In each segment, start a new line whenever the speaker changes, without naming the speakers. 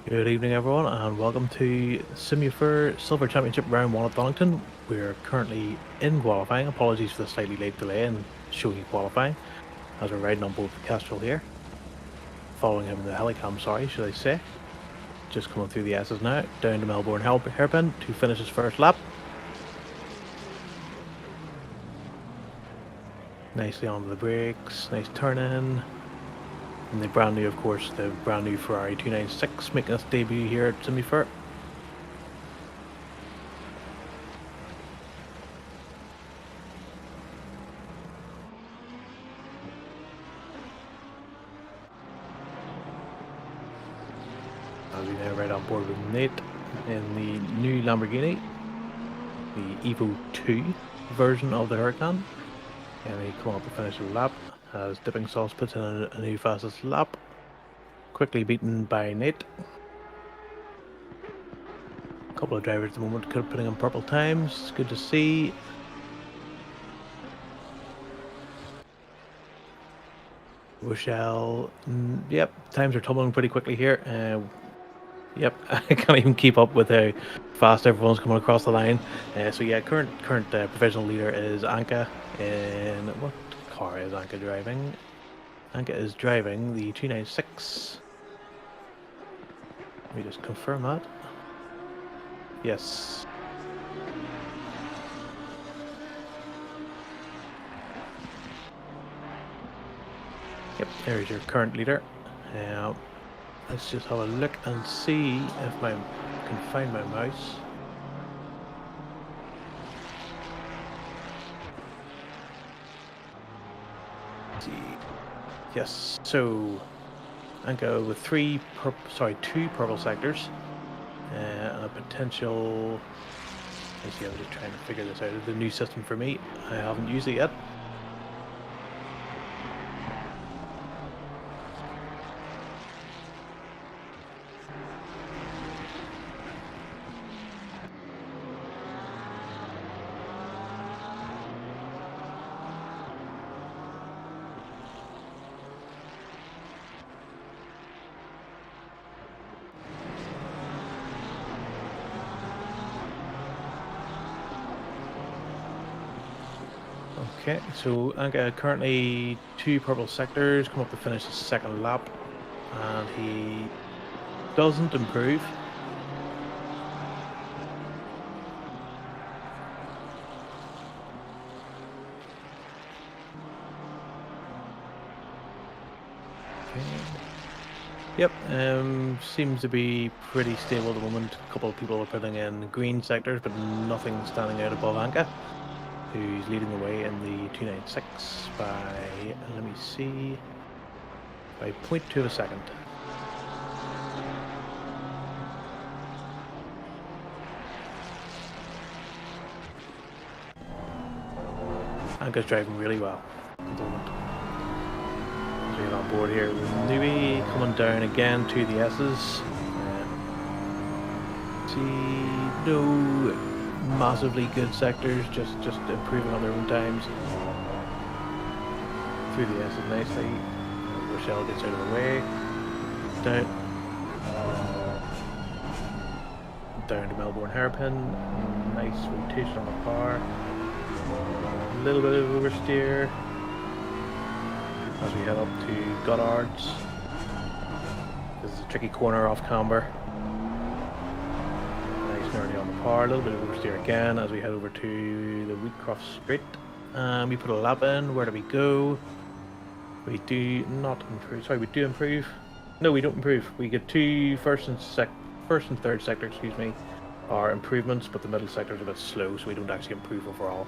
Good evening, everyone, and welcome to Simufur Silver Championship Round 1 at Donington. We're currently in qualifying. Apologies for the slightly late delay in showing you qualifying, as we're riding on board the Kestrel here. Following him in the helicam, sorry, should I say. Just coming through the S's now, down to Melbourne Hairpin to finish his first lap. Nicely onto the brakes, nice turn in. And the brand new, of course, the brand new Ferrari 296 making its debut here at Simufur. As we now right on board with Nate in the new Lamborghini, the Evo 2 version of the Huracan. And he come up to finish the lap as Dipping Sauce puts in a new fastest lap, quickly beaten by Nate. A couple of drivers at the moment putting in purple times. It's good to see. Rochelle, yep, times are tumbling pretty quickly here. Yep, I can't even keep up with how fast everyone's coming across the line. So yeah, current provisional leader is Anka. And what car is Anka driving? Anka is driving the 296. Let me just confirm that. Yes. Yep, there's your current leader. Let's just have a look and see if I can find my mouse. Let's see. Yes, so Anka with two purple sectors and a potential. Let's see, I'm just trying to figure this out. It's a new system for me. I haven't used it yet. Okay, so Anka currently two purple sectors, come up to finish his second lap, and he doesn't improve. Yep, seems to be pretty stable at the moment. A couple of people are putting in green sectors, but nothing standing out above Anka, who's leading the way in the 296 by, let me see, by 0.2 of a second. Anka's driving really well at the moment. So on board here with Nui coming down again to the S's. See, no massively good sectors, just improving on their own times. Through the S's nicely. Rochelle gets out of the way. Down to Melbourne Hairpin. Nice rotation on the car. A little bit of oversteer as we head up to Goddard's. This is a tricky corner off camber. Nice and early on the par, a little bit of oversteer again as we head over to the Wheatcroft Straight. And we put a lap in. Where do we go? We do not improve. Sorry, we do improve. No, we don't improve. We get two first and third sector, excuse me, are improvements, but the middle sector is a bit slow, so we don't actually improve overall.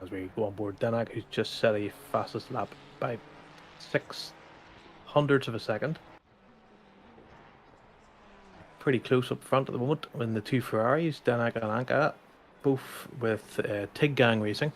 As we go on board Danak, who's just set a fastest lap by 0.06 of a second. Pretty close up front at the moment when the two Ferraris, Danak and Anka, both with Tig Gang Racing.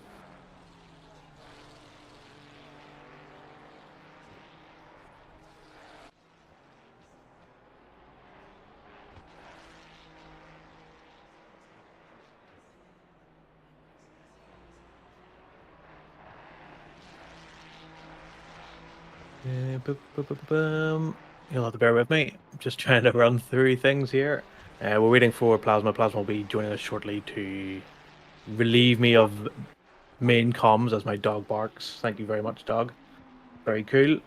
You'll have to bear with me. I'm just trying to run through things here. We're waiting for Plasma. Plasma will be joining us shortly to relieve me of main comms as my dog barks. Thank you very much, dog. Very cool.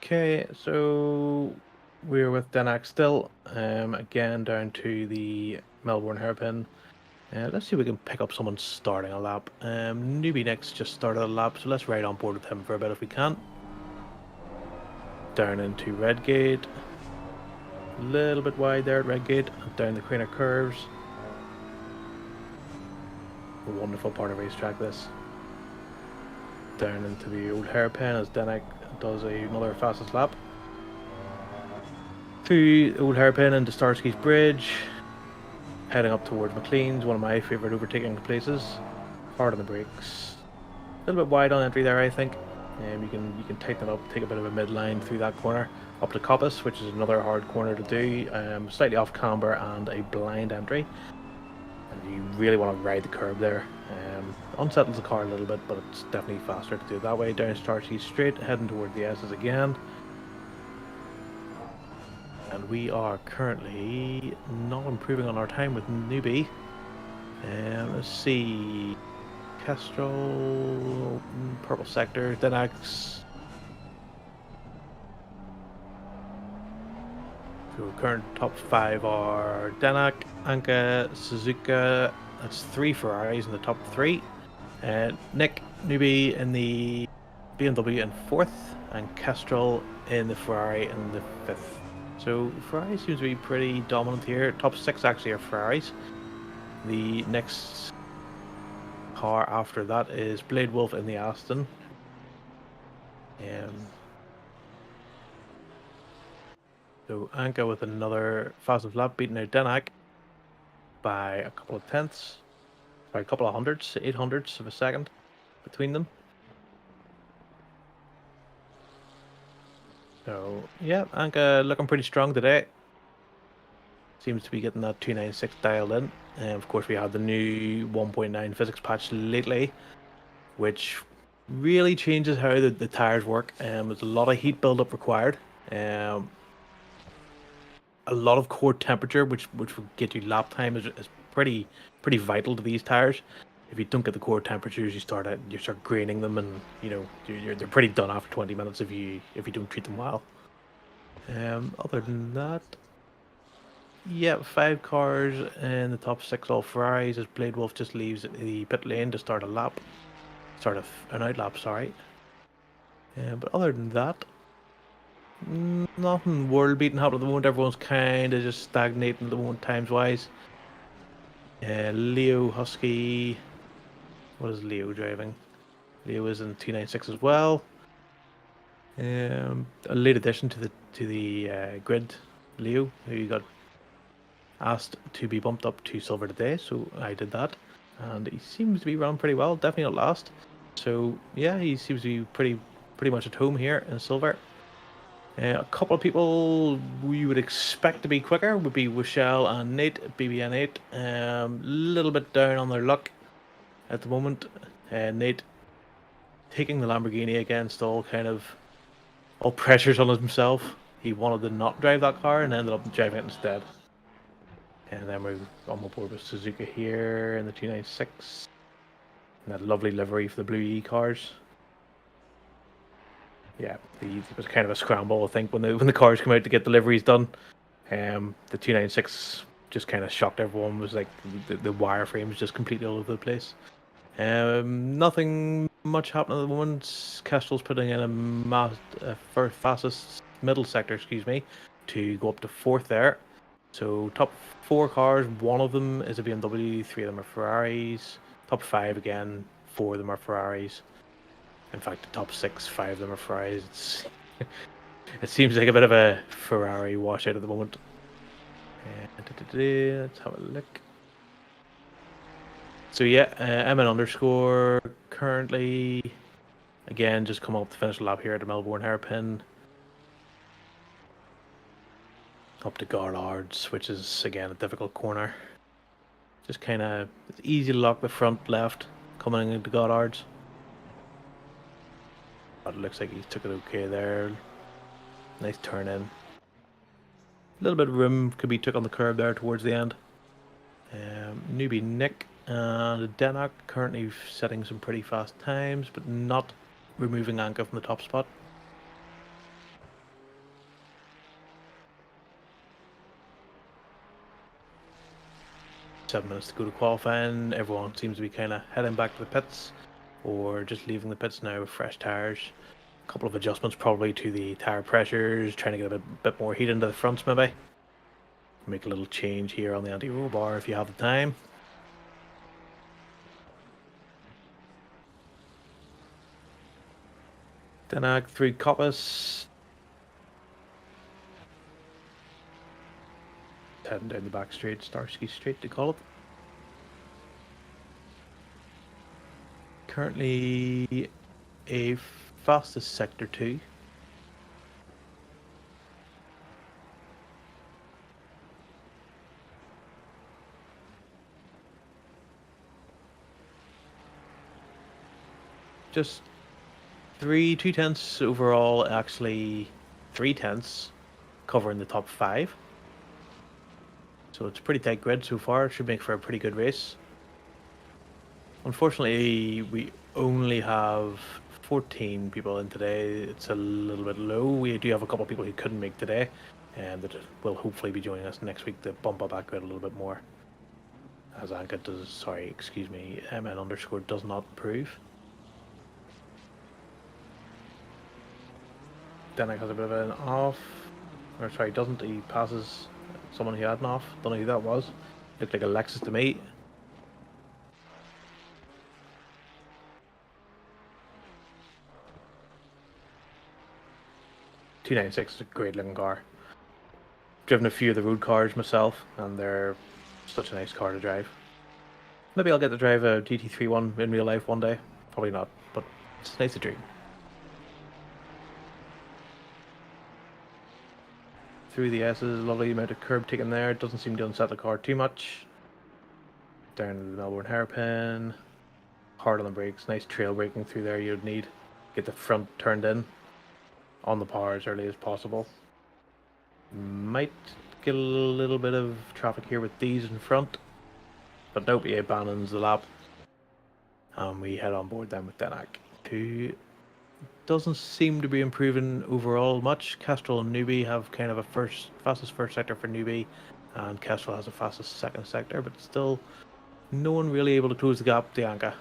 Okay, so we're with Denac still. Again, down to the Melbourne hairpin. Let's see if we can pick up someone starting a lap. Newbie next just started a lap, so let's ride on board with him for a bit if we can. Down into Redgate. A little bit wide there at Redgate. Down the Craner curves. A wonderful part of racetrack this. Down into the old hairpin as Denac does another fastest lap. Through the old hairpin into Starsky's Bridge. Heading up towards McLean's, one of my favourite overtaking places. Hard on the brakes. A little bit wide on entry there, I think. You can tighten it up, take a bit of a midline through that corner. Up to Coppice, which is another hard corner to do. Slightly off camber and a blind entry. And you really want to ride the curb there. Unsettles the car a little bit, but it's definitely faster to do it that way. Down Starsky straight, heading toward the S's again. And we are currently not improving on our time with Newbie. Let's see. Kestrel, Purple Sector, Denax. So current top 5 are Denac, Anka, Suzuka. That's 3 Ferraris in the top 3. Nick, Newbie in the BMW in 4th, and Kestrel in the Ferrari in the 5th. So Ferrari seems to be pretty dominant here. Top 6 actually are Ferraris. The next car after that is Blade Wolf in the Aston. So Anka with another fastest lap, beating out Denac by a couple of tenths, by a couple of hundreds, 800ths of a second between them. So yeah, Anka looking pretty strong today. Seems to be getting that 296 dialed in. And of course we had the new 1.9 physics patch lately, which really changes how the tires work. There's a lot of heat buildup required. A lot of core temperature, which will get you lap time, is pretty vital to these tires. If you don't get the core temperatures, you start graining them, and they're pretty done after 20 minutes if you don't treat them well. Other than that, yeah, 5 cars in the top 6 all Ferraris as Blade Wolf just leaves the pit lane to start a lap, an out lap, sorry. But other than that, nothing world beating happening at the moment. Everyone's kind of just stagnating at the moment times wise. Leo Husky. What is Leo driving? Leo is in 296 as well. A late addition to the grid, Leo, who got asked to be bumped up to silver today, so I did that, and he seems to be running pretty well. Definitely not last. So yeah, he seems to be pretty much at home here in silver. A couple of people we would expect to be quicker would be Wishel and Nate, BBN8. A little bit down on their luck at the moment. Nate taking the Lamborghini against all pressures on himself. He wanted to not drive that car and ended up driving it instead. And then we're on board with Suzuka here in the 296. And that lovely livery for the Blue E cars. Yeah, it was kind of a scramble, I think, when the cars come out to get the liveries done. The 296 just kind of shocked everyone. It was like the wireframe was just completely all over the place. Nothing much happening at the moment. Kestrel's putting in a fastest middle sector, to go up to 4th there. So top 4 cars, 1 of them is a BMW, 3 of them are Ferraris. Top 5 again, 4 of them are Ferraris. In fact, the top 6, 5 of them are Ferraris. It seems like a bit of a Ferrari washout at the moment. Let's have a look. So yeah, MN underscore currently, again, just come up to finish the lap here at the Melbourne hairpin. Up to Garlards, which is again a difficult corner. Just kind of, it's easy to lock the front left coming into Goddard's. But it looks like he took it okay there. Nice turn in. A little bit of room could be took on the curb there towards the end. Newbie Nick and Denak currently setting some pretty fast times, but not removing Anka from the top spot. Seven minutes to go to qualifying. Everyone seems to be kind of heading back to the pits or just leaving the pits now with fresh tires. A couple of adjustments probably to the tire pressures, trying to get a bit more heat into the fronts maybe. Make a little change here on the anti-roll bar if you have the time. Denak through Coppice. Heading down the back straight, Starsky Straight to call it. Currently a fastest sector 2. Just 2/10 overall, actually 3/10 covering the top 5. So it's a pretty tight grid so far. It should make for a pretty good race. Unfortunately, we only have 14 people in today. It's a little bit low. We do have a couple of people who couldn't make today, and that will hopefully be joining us next week to bump up that grid a little bit more. As Anka does, sorry, excuse me, MN underscore does not approve. Denak has a bit of an off. Or sorry, doesn't. He passes someone who had an off. Don't know who that was. Looked like a Lexus to me. .296 is a great looking car. Driven a few of the road cars myself, and they're such a nice car to drive. Maybe I'll get to drive a GT3 one in real life one day. Probably not, but it's nice to dream. Through the S's, lovely amount of curb taken there. It doesn't seem to unset the car too much. Down to the Melbourne hairpin. Hard on the brakes. Nice trail braking through there you'd need. Get the front turned in on the power as early as possible. Might get a little bit of traffic here with these in front. But nope, he abandons the lap. And we head on board then with Denak. Who doesn't seem to be improving overall much. Kestrel and Newbie have kind of a fastest first sector for Newbie, and Kestrel has a fastest second sector, but still no one really able to close the gap to Anka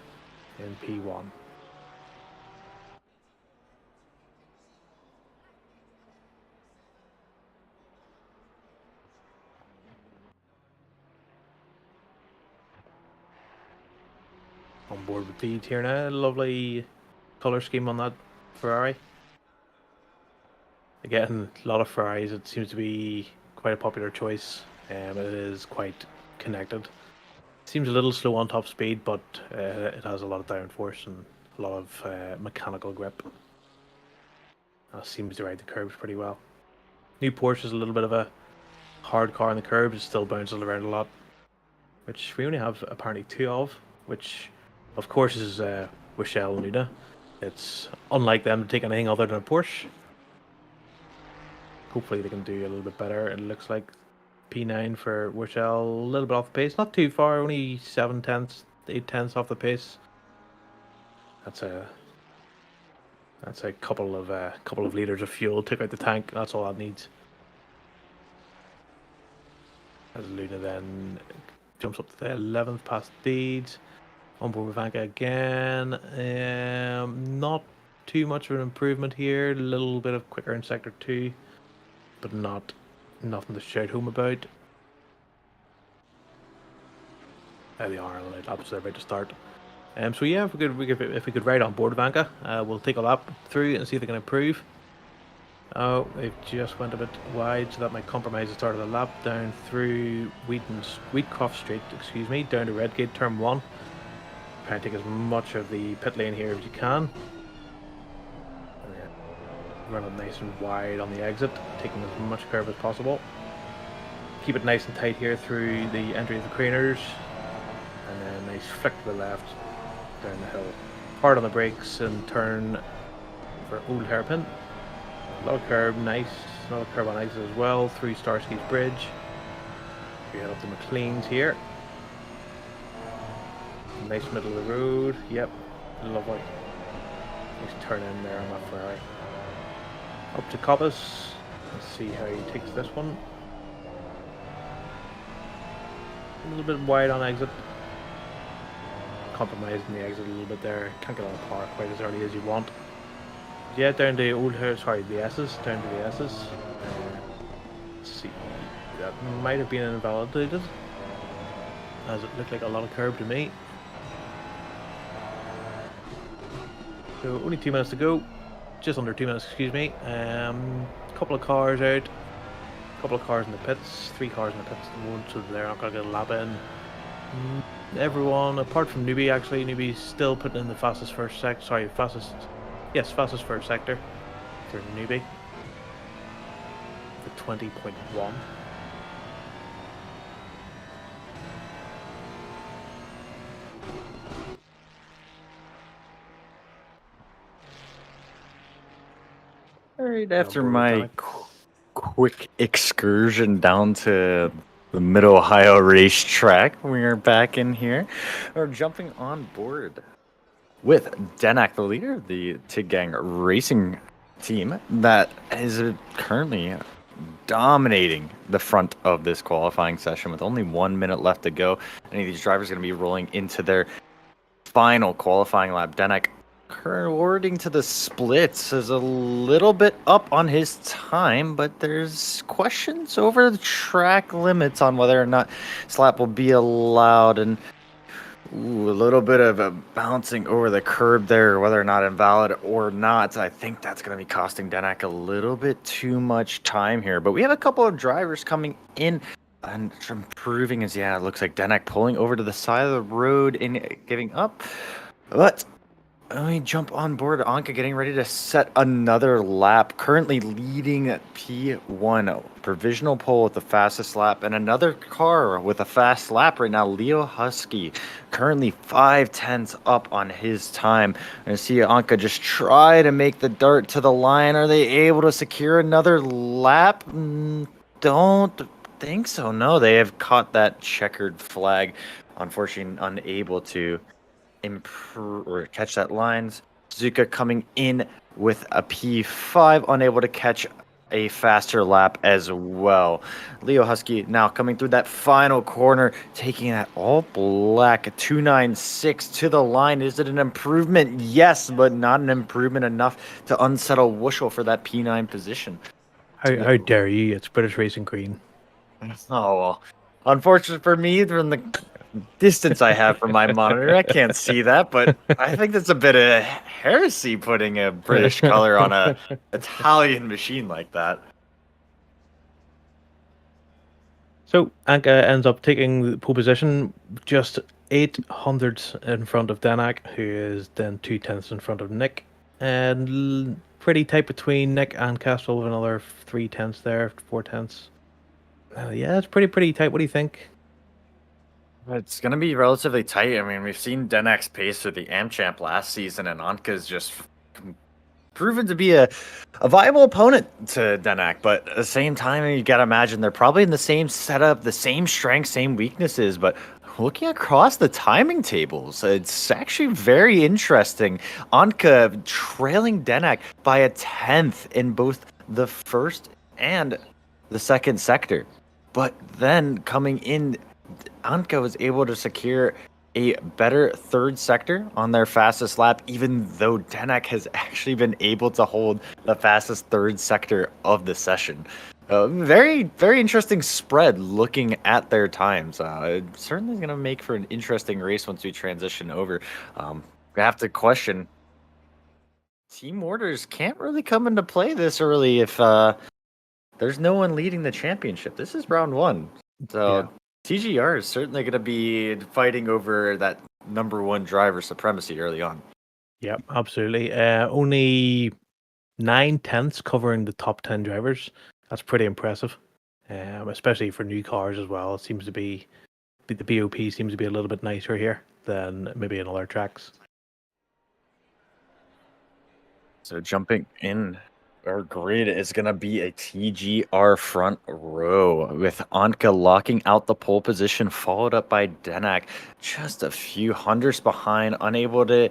in P1. On board with Leeds here now. Lovely colour scheme on that Ferrari. Again, a lot of Ferraris. It seems to be quite a popular choice. It is quite connected. Seems a little slow on top speed, but it has a lot of downforce and a lot of mechanical grip. Seems to ride the curbs pretty well. New Porsche is a little bit of a hard car on the curbs. It still bounces around a lot, which we only have apparently 2 of, which of course is Rochelle and Luna. It's unlike them to take anything other than a Porsche. Hopefully they can do a little bit better. It looks like P9 for Rochelle, a little bit off the pace. Not too far, only 7/10, 8/10 off the pace. That's a couple of liters of fuel. Took out the tank. That's all that needs. As Luna then jumps up to the 11th past Deeds. On board with Anka again. Not too much of an improvement here. A little bit of quicker in sector 2, but nothing to shout home about. There they are. The laps are about to start. So yeah, if we could ride on board with Anka, we'll take a lap through and see if they can improve. Oh, they've just went a bit wide, so that might compromise the start of the lap. Down through Wheatcroft Street, excuse me, down to Redgate turn 1. Try and take as much of the pit lane here as you can. Run it nice and wide on the exit, taking as much curve as possible. Keep it nice and tight here through the entry of the Craners. Nice flick to the left, down the hill. Hard on the brakes and turn for Old Hairpin. A lot of curb, nice. A lot of curb on ice as well, through Starsky's Bridge. We head up to McLean's here. Nice middle of the road, yep, lovely. Nice turn in there on that Ferrari. Up to Coppice, let's see how he takes this one. A little bit wide on exit. Compromising the exit a little bit there. Can't get on the power quite as early as you want. Yeah, down to Old Hair, sorry, the S's, down to the S's. Let's see, that might have been invalidated, as it looked like a lot of curb to me. So only 2 minutes to go, just under 2 minutes, excuse me. Couple of cars out, couple of cars in the pits, 3 cars in the pits at the moment, so they're not going to get a lap in. Everyone, apart from Newbie, actually, Newbie's still putting in the fastest first sector, sorry, fastest first sector for Newbie, for 20.1.
Right after my quick excursion down to the Mid-Ohio racetrack, we are back in here. We're jumping on board with Denak, the leader of the Tig Gang racing team that is currently dominating the front of this qualifying session with only 1 minute left to go. Any of these drivers are going to be rolling into their final qualifying lap. Denak, according to the splits, is a little bit up on his time, but there's questions over the track limits on whether or not slap will be allowed, and a little bit of a bouncing over the curb there, whether or not invalid or not. I think that's going to be costing Denak a little bit too much time here, but we have a couple of drivers coming in and improving as, yeah, it looks like Denak pulling over to the side of the road and giving up, but let me jump on board. Anka getting ready to set another lap. Currently leading P1. Provisional pole with the fastest lap. And another car with a fast lap right now. Leo Husky. Currently 5/10 up on his time. I see Anka just try to make the dart to the line. Are they able to secure another lap? Don't think so. No, they have caught that checkered flag. Unfortunately, unable to improve or catch that lines. Suzuka coming in with a P5, unable to catch a faster lap as well. Leo Husky now coming through that final corner, taking that all black 296 to the line. Is it an improvement? Yes, but not an improvement enough to unsettle Wushel for that P9 position.
How dare you? It's British Racing Green.
Oh, well. Unfortunate for me, from the distance I have from my monitor, I can't see that, but I think that's a bit of heresy putting a British color on a Italian machine like that.
So Anka ends up taking the pole position, just 800 in front of Denak, who is then 2/10 in front of Nick, and pretty tight between Nick and Castle with another 3/10 there, 4/10. Yeah, it's pretty tight. What do you think?
It's going to be relatively tight. I mean, we've seen Denak's pace with the AmChamp last season, and Anka's just proven to be a viable opponent to Denak. But at the same time, you got to imagine they're probably in the same setup, the same strengths, same weaknesses. But looking across the timing tables, it's actually very interesting. Anka trailing Denak by a 10th in both the first and the second sector. But then coming in, Anka was able to secure a better third sector on their fastest lap, even though Denak has actually been able to hold the fastest third sector of the session. Very, very interesting spread looking at their times. It's certainly going to make for an interesting race once we transition over. We have to question, team orders can't really come into play this early if there's no one leading the championship. This is round one. So yeah. TGR is certainly going to be fighting over that number one driver supremacy early on.
Yep, absolutely. Only 9/10 covering the top 10 drivers. That's pretty impressive, especially for new cars as well. It seems to be, the BOP seems to be a little bit nicer here. than maybe in other tracks.
So jumping in our grid is going to be a TGR front row with Anka locking out the pole position, followed up by Denak just a few hundreds behind, unable to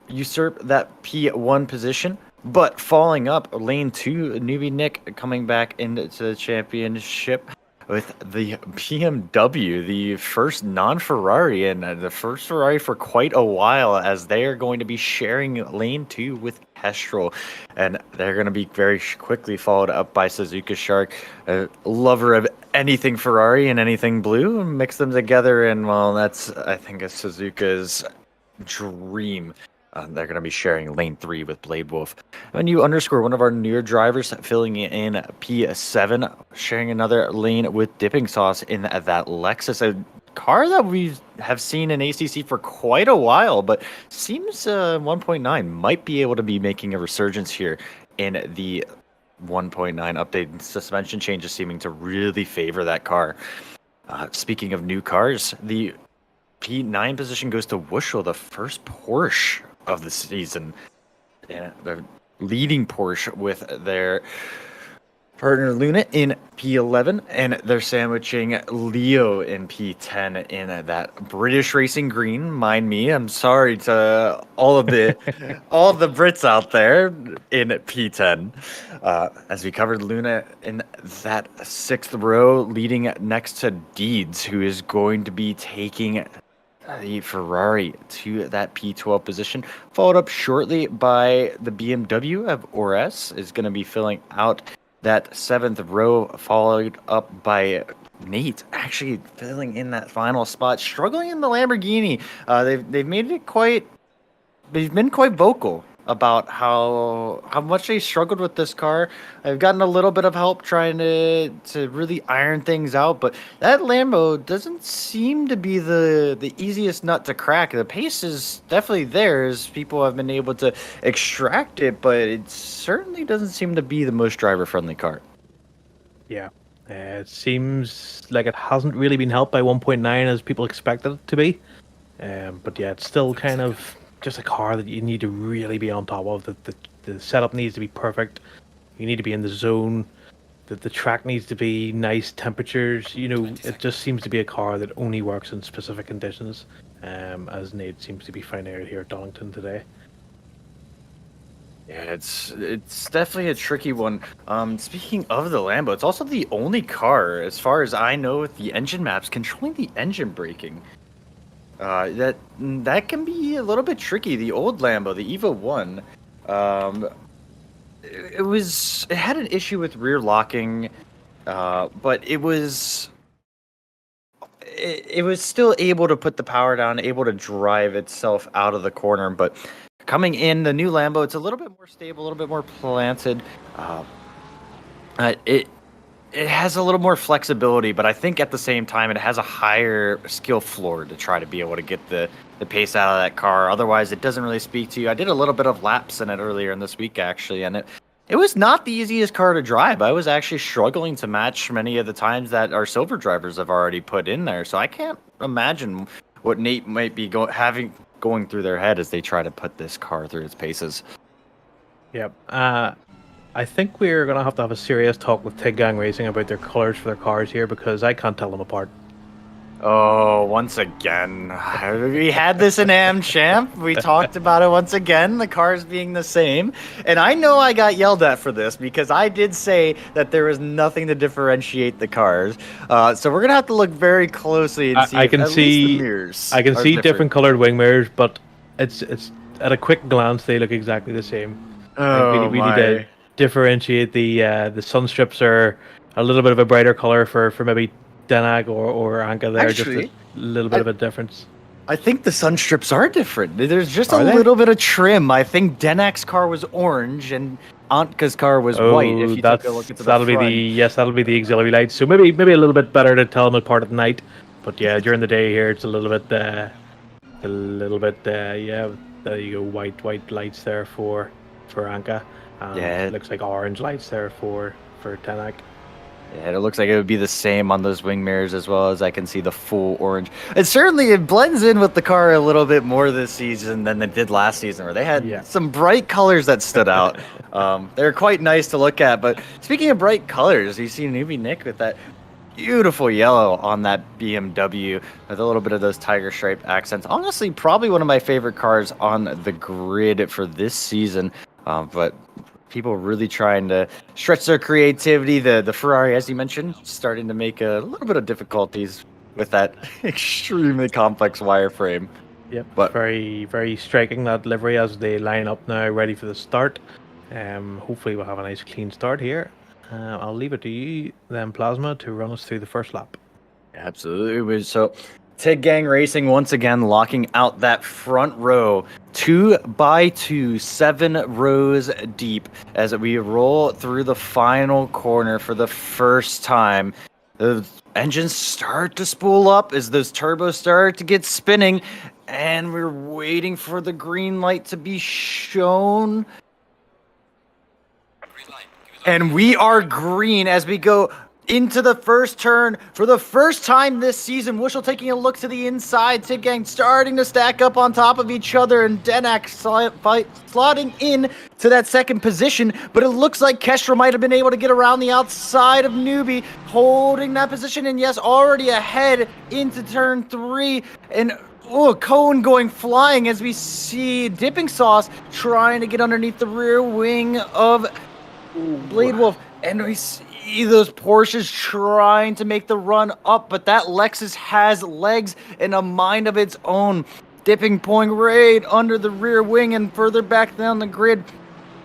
usurp that P1 position, but falling up lane 2, newbie Nick coming back into the championship with the BMW, the first non-Ferrari and the first Ferrari for quite a while, as they are going to be sharing lane 2 with Kestrel, and they're going to be very quickly followed up by Suzuka Shark, a lover of anything Ferrari and anything blue, and mix them together, and well, that's, I think, a Suzuka's dream. They're going to be sharing lane 3 with Blade Wolf. And you underscore one of our newer drivers filling in P7, sharing another lane with Dipping Sauce in that Lexus, a car that we have seen in ACC for quite a while, but seems 1.9 might be able to be making a resurgence here in the 1.9 update. Suspension changes seeming to really favor that car. Speaking of new cars, the P9 position goes to Wushel, the first Porsche of the season. And the leading Porsche with their partner Luna in P11, and they're sandwiching Leo in P10 in that British racing green. Mind me, I'm sorry to all of the Brits out there in P10. As we covered Luna in that 6th row, leading next to Deeds, who is going to be taking the Ferrari to that P12 position, followed up shortly by the BMW of Ores, is going to be filling out that 7th row, followed up by Nate, actually filling in that final spot, struggling in the Lamborghini. They've made it quite. They've been quite vocal about how much they struggled with this car. I've gotten a little bit of help trying to really iron things out, but that Lambo doesn't seem to be the easiest nut to crack. The pace is definitely there as people have been able to extract it, but it certainly doesn't seem to be the most driver-friendly car.
Yeah, it seems like it hasn't really been helped by 1.9 as people expected it to be. But yeah, it's still kind of just a car that you need to really be on top of. The setup needs to be perfect. You need to be in the zone. The track needs to be nice temperatures. You know, it just seems to be a car that only works in specific conditions, as Nate seems to be finding out here at Donington today.
Yeah, it's definitely a tricky one. Speaking of the Lambo, it's also the only car, as far as I know, with the engine maps controlling the engine braking. That can be a little bit tricky. The old Lambo, the Evo 1, it had an issue with rear locking, but it was still able to put the power down, able to drive itself out of the corner. But coming in, the new Lambo, it's a little bit more stable, a little bit more planted. It has a little more flexibility, but I think at the same time it has a higher skill floor to try to be able to get the pace out of that car. Otherwise, it doesn't really speak to you. I did a little bit of laps in it earlier in this week, actually, and it was not the easiest car to drive. I was actually struggling to match many of the times that our silver drivers have already put in there. So I can't imagine what Nate might be going through their head as they try to put this car through its paces.
Yep. I think we're going to have a serious talk with Tig Gang Racing about their colors for their cars here, because I can't tell them apart.
Oh, once again. We had this in Am Champ. We talked about it once again, the cars being the same. And I know I got yelled at for this because I did say that there was nothing to differentiate the cars. So we're going to have to look very closely and see
I can see
the mirrors.
I can see different colored wing mirrors, but it's at a quick glance they look exactly the same.
Oh,
we need to differentiate the sun strips are a little bit of a brighter color for maybe Denag or Anka there.
Actually,
just a little bit of a difference.
I think the sun strips are different. There's just little bit of trim. I think Denak's car was orange and Antka's car was white. If you take a look at the
that'll
front.
that'll be the auxiliary lights. So maybe a little bit better to tell them apart at night. But yeah, during the day here it's a little bit yeah. There you go, white lights there for Anka. It looks like orange lights there for Tenak.
Yeah, it looks like it would be the same on those wing mirrors as well as I can see the full orange. And certainly it blends in with the car a little bit more this season than it did last season, where they had some bright colors that stood out. They're quite nice to look at. But speaking of bright colors, you see Newbie Nick with that beautiful yellow on that BMW with a little bit of those tiger stripe accents. Honestly, probably one of my favorite cars on the grid for this season. But people really trying to stretch their creativity. The Ferrari, as you mentioned, starting to make a little bit of difficulties with that extremely complex wireframe.
Yep, but very, very striking, that livery as they line up now, ready for the start. Hopefully we'll have a nice clean start here. I'll leave it to you then, Plasma, to run us through the first lap.
Absolutely. So Tig Gang Racing once again locking out that front row 2x2, 7 rows deep as we roll through the final corner for the first time. The engines start to spool up as those turbos start to get spinning, and we're waiting for the green light to be shown. And we are green as we go into the first turn for the first time this season. Wushel taking a look to the inside. Tig Gang starting to stack up on top of each other, and Denak slotting in to that second position. But it looks like Kestra might have been able to get around the outside of Newbie, holding that position. And yes, already ahead into turn 3. And Cohen going flying as we see Dipping Sauce trying to get underneath the rear wing of Blade Wolf. And we see those Porsches trying to make the run up, but that Lexus has legs and a mind of its own. Dipping point right under the rear wing and further back down the grid.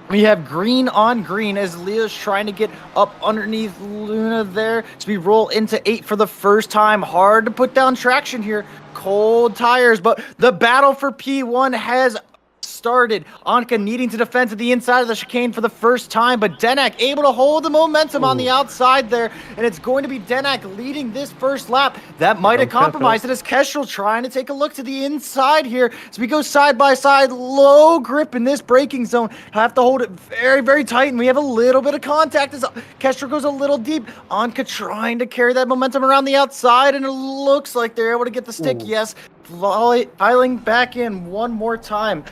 We have green on green as Leo's trying to get up underneath Luna there. So we roll into 8 for the first time. Hard to put down traction here. Cold tires, but the battle for P1 has started. Anka needing to defend to the inside of the chicane for the first time, but Denak able to hold the momentum on the outside there, and it's going to be Denak leading this first lap. That might have compromised it as Kestrel trying to take a look to the inside here as we go side by side. Low grip in this braking zone. Have to hold it very, very tight, and we have a little bit of contact as Kestrel goes a little deep. Anka trying to carry that momentum around the outside, and it looks like they're able to get the stick. Yes, filing back in one more time.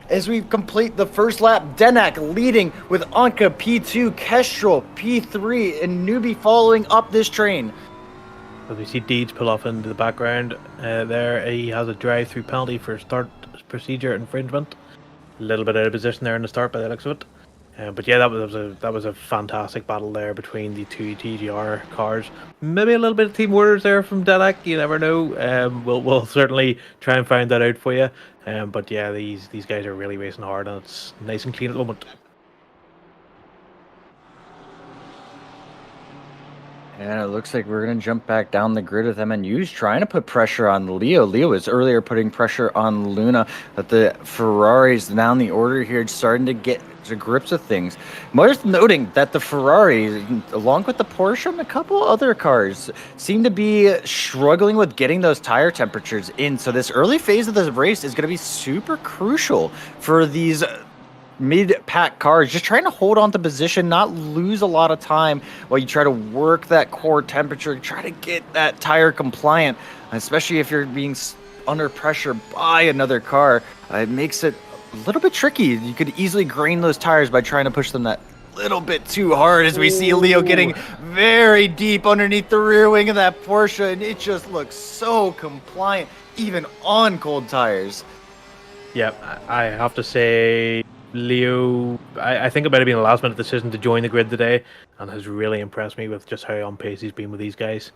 As we complete the first lap, Denak leading with Anka P2, Kestrel P3, and Newbie following up this train.
As we see Deeds pull off into the background there, he has a drive-through penalty for start procedure infringement. A little bit out of position there in the start by the looks of it. But yeah, that was a fantastic battle there between the two TGR cars. Maybe a little bit of team orders there from Denak. You never know. We'll certainly try and find that out for you. But yeah, these guys are really racing hard, and it's nice and clean at the moment.
And it looks like we're going to jump back down the grid with MNU's trying to put pressure on Leo. Leo was earlier putting pressure on Luna, but the Ferraris down the order here starting to get to grips with things. Worth noting that the Ferrari, along with the Porsche and a couple other cars, seem to be struggling with getting those tire temperatures in. So this early phase of the race is going to be super crucial for these mid-pack cars, just trying to hold on to position, not lose a lot of time while you try to work that core temperature, try to get that tire compliant, especially if you're being under pressure by another car. It makes it a little bit tricky. You could easily grain those tires by trying to push them that little bit too hard, as we see Leo getting very deep underneath the rear wing of that Porsche, and it just looks so compliant even on cold tires.
Yeah, I have to say, Leo, I think it might have been a last minute decision to join the grid today, and has really impressed me with just how on pace he's been with these guys.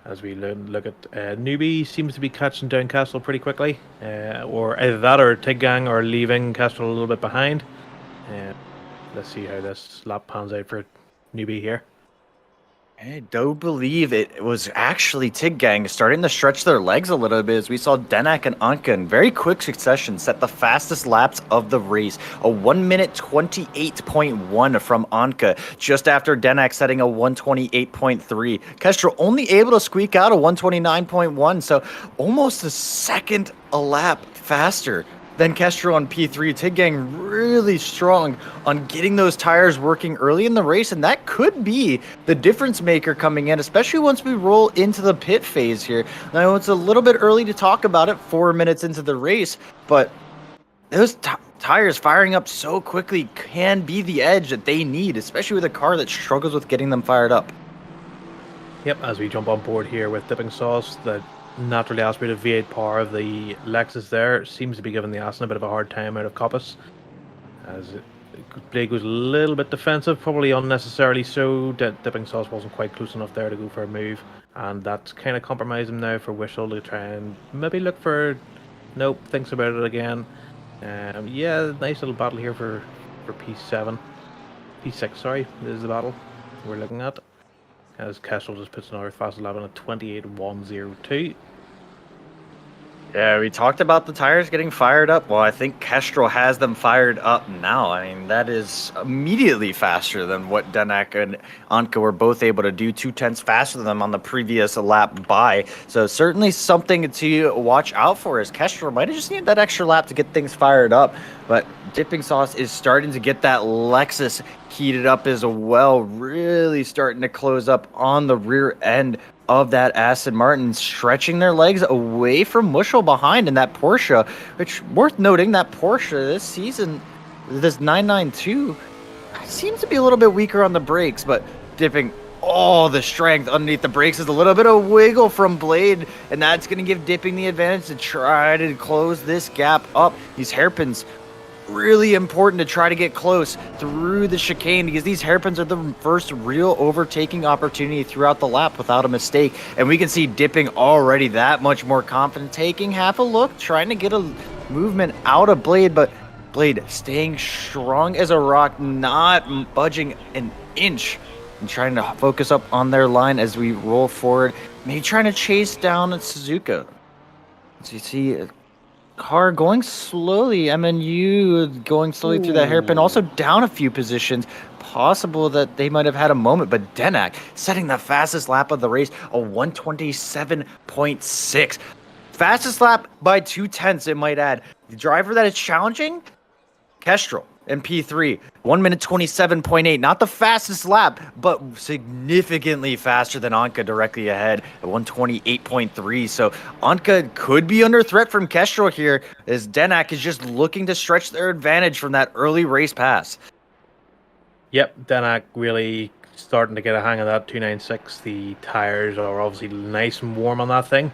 As we look at Newbie seems to be catching down Castle pretty quickly, or either that or Tig Gang are leaving Castle a little bit behind. Let's see how this lap pans out for Newbie here.
I don't believe it was actually Tig Gang starting to stretch their legs a little bit, as we saw Denak and Anka in very quick succession set the fastest laps of the race. A 1 minute 28.1 from Anka, just after Denak setting a 128.3. Kestrel only able to squeak out a 129.1, so almost a second a lap faster Then Kestrel on P3, TIG Gang really strong on getting those tires working early in the race, and that could be the difference maker coming in, especially once we roll into the pit phase here. Now, it's a little bit early to talk about it, 4 minutes into the race, but those tires firing up so quickly can be the edge that they need, especially with a car that struggles with getting them fired up.
Yep, as we jump on board here with Dipping Sauce, the naturally aspirated V8 power of the Lexus there seems to be giving the Aston a bit of a hard time out of Coppice. As Blade goes a little bit defensive, probably unnecessarily so. Dipping Sauce wasn't quite close enough there to go for a move, and that's kind of compromised him now for Whistle to try and maybe look for... Nope, thinks about it again. Yeah, nice little battle here for P7. P6, sorry, this is the battle we're looking at. As Kestrel just puts another fast lap in at 28.102.
Yeah, we talked about the tires getting fired up. Well, I think Kestrel has them fired up now. I mean, that is immediately faster than what Denak and Anka were both able to do, 2/10 faster than them on the previous lap by. So certainly something to watch out for, as Kestrel might have just needed that extra lap to get things fired up. But Dipping Sauce is starting to get that Lexus heated up as well, really starting to close up on the rear end of that Aston Martin, stretching their legs away from Mushel behind in that Porsche, which, worth noting, that Porsche this season, this 992, seems to be a little bit weaker on the brakes, but Dipping all the strength underneath the brakes is a little bit of wiggle from Blade, and that's going to give Dipping the advantage to try to close this gap up. These hairpins, really important to try to get close through the chicane, because these hairpins are the first real overtaking opportunity throughout the lap without a mistake. And we can see Dipping already that much more confident, taking half a look, trying to get a movement out of Blade, but Blade staying strong as a rock, not budging an inch, and trying to focus up on their line as we roll forward, maybe trying to chase down Suzuka. So you see car going slowly, MNU going slowly through that hairpin, also down a few positions. Possible that they might have had a moment, but Denak setting the fastest lap of the race, a 127.6. Fastest lap by 2/10, it might add. The driver that is challenging, Kestrel in P3, 1 minute 27.8. Not the fastest lap, but significantly faster than Anka directly ahead at 128.3. So Anka could be under threat from Kestrel here, as Denak is just looking to stretch their advantage from that early race pass.
Yep, Denak really starting to get a hang of that 296. The tires are obviously nice and warm on that thing.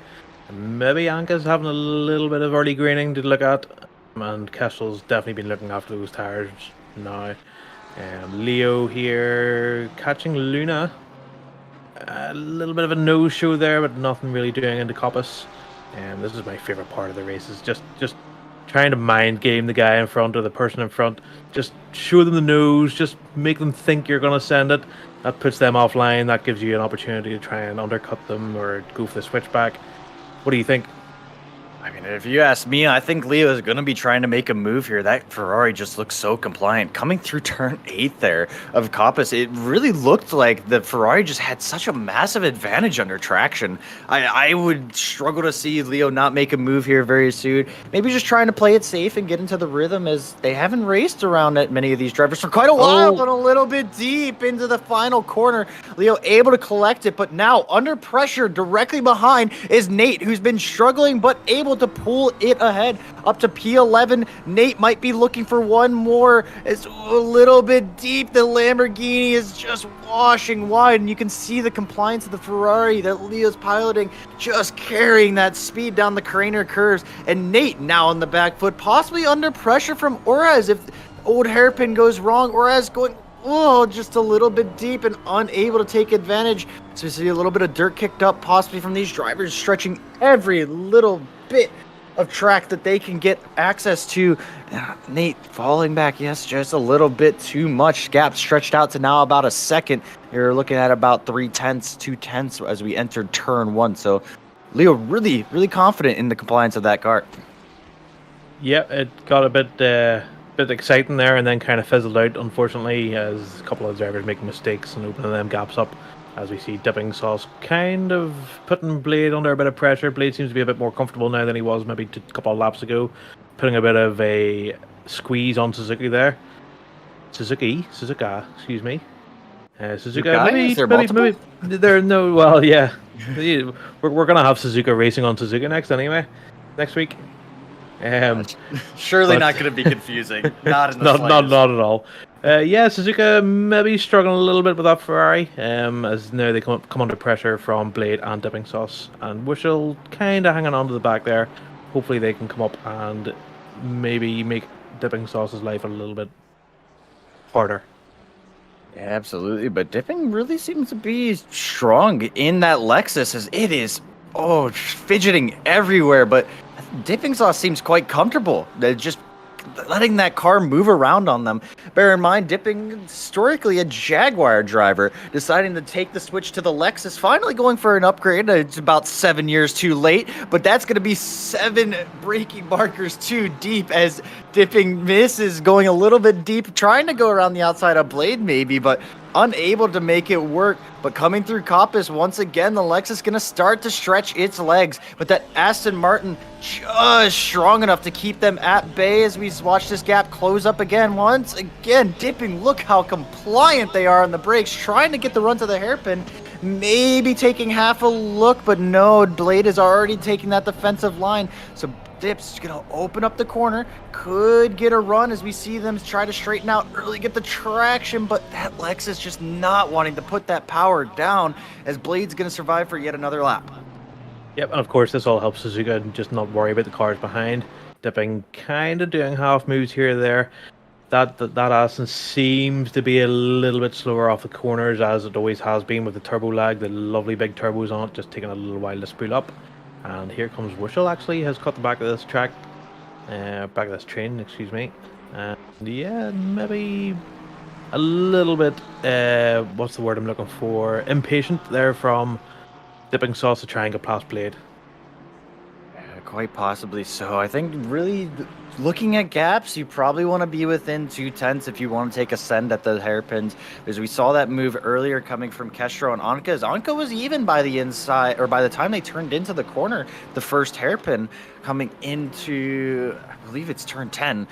Maybe Anka's having a little bit of early graining to look at, and Kestrel's definitely been looking after those tires now. Leo here catching Luna. A little bit of a no-show there, but nothing really doing into Coppice. This is my favorite part of the race, is just trying to mind game the guy in front or the person in front. Just show them the nose, just make them think you're going to send it. That puts them offline. That gives you an opportunity to try and undercut them or go for the switchback. What do you think?
I mean, if you ask me, I think Leo is going to be trying to make a move here. That Ferrari just looks so compliant. Coming through turn 8 there of Coppice, it really looked like the Ferrari just had such a massive advantage under traction. I would struggle to see Leo not make a move here very soon. Maybe just trying to play it safe and get into the rhythm, as they haven't raced around at many of these drivers for quite a while, but a little bit deep into the final corner. Leo able to collect it, but now under pressure directly behind is Nate, who's been struggling but able to pull it ahead up to P11. Nate might be looking for one more. It's a little bit deep. The Lamborghini is just washing wide, and you can see the compliance of the Ferrari that Leo's piloting, just carrying that speed down the Craner curves. And Nate now on the back foot, possibly under pressure from Orez. If old hairpin goes wrong, Orez going just a little bit deep and unable to take advantage. So we see a little bit of dirt kicked up, possibly from these drivers, stretching every little bit of track that they can get access to. Nate falling back, yes, just a little bit too much. Gap stretched out to now about a second. You're looking at about 3/10, 2/10 as we entered turn 1. So Leo really, really confident in the compliance of that car.
Yeah, it got a bit exciting there, and then kind of fizzled out, unfortunately, as a couple of drivers making mistakes and opening them gaps up. As we see Dipping Sauce kind of putting Blade under a bit of pressure. Blade seems to be a bit more comfortable now than he was maybe a couple of laps ago. putting a bit of a squeeze on Suzuki there. Suzuka, excuse me. Suzuka,
Guy? Is there multiple?
maybe there. No, well, yeah, we're gonna have Suzuka racing on Suzuka next week.
Surely
but
not going to be confusing. Not in the
not
slightest.
not at all. Yeah, Suzuka maybe struggling a little bit with that Ferrari. As now they come under pressure from Blade and Dipping Sauce, and Wishel kind of hanging on to the back there. Hopefully they can come up and maybe make Dipping Sauce's life a little bit harder.
Yeah, absolutely, but Dipping really seems to be strong in that Lexus as it is, fidgeting everywhere, but Dipping Sauce seems quite comfortable. They're just letting that car move around on them. Bear in mind, Dipping, historically a Jaguar driver, deciding to take the switch to the Lexus, finally going for an upgrade. It's about 7 years too late, but that's going to be 7 braking markers too deep as Dipping misses, going a little bit deep, trying to go around the outside of Blade maybe, but unable to make it work. But coming through Coppice, once again, the Lexus going to start to stretch its legs. But that Aston Martin just strong enough to keep them at bay as we watch this gap close up again. Once again, Dipping, look how compliant they are on the brakes, trying to get the run to the hairpin. Maybe taking half a look, but no, Blade is already taking that defensive line. So Dip's gonna open up the corner, could get a run as we see them try to straighten out early, get the traction, but that Lexus just not wanting to put that power down as Blade's gonna survive for yet another lap.
Yep, and of course this all helps Suzuka just not worry about the cars behind. Dipping kind of doing half moves here or there. That Aston seems to be a little bit slower off the corners as it always has been with the turbo lag, the lovely big turbos on it, just taking a little while to spool up. And here comes Wishel, actually has cut the back of this track, back of this train, excuse me. And yeah, maybe a little bit, what's the word I'm looking for? Impatient there from Dipping Sauce to try and get past Blade.
Quite possibly so. I think really looking at gaps, you probably want to be within 2/10 if you want to take a send at the hairpins. Because we saw that move earlier coming from Kestro and Anka. As Anka was even by the inside, or by the time they turned into the corner, the first hairpin coming into, I believe it's turn 10.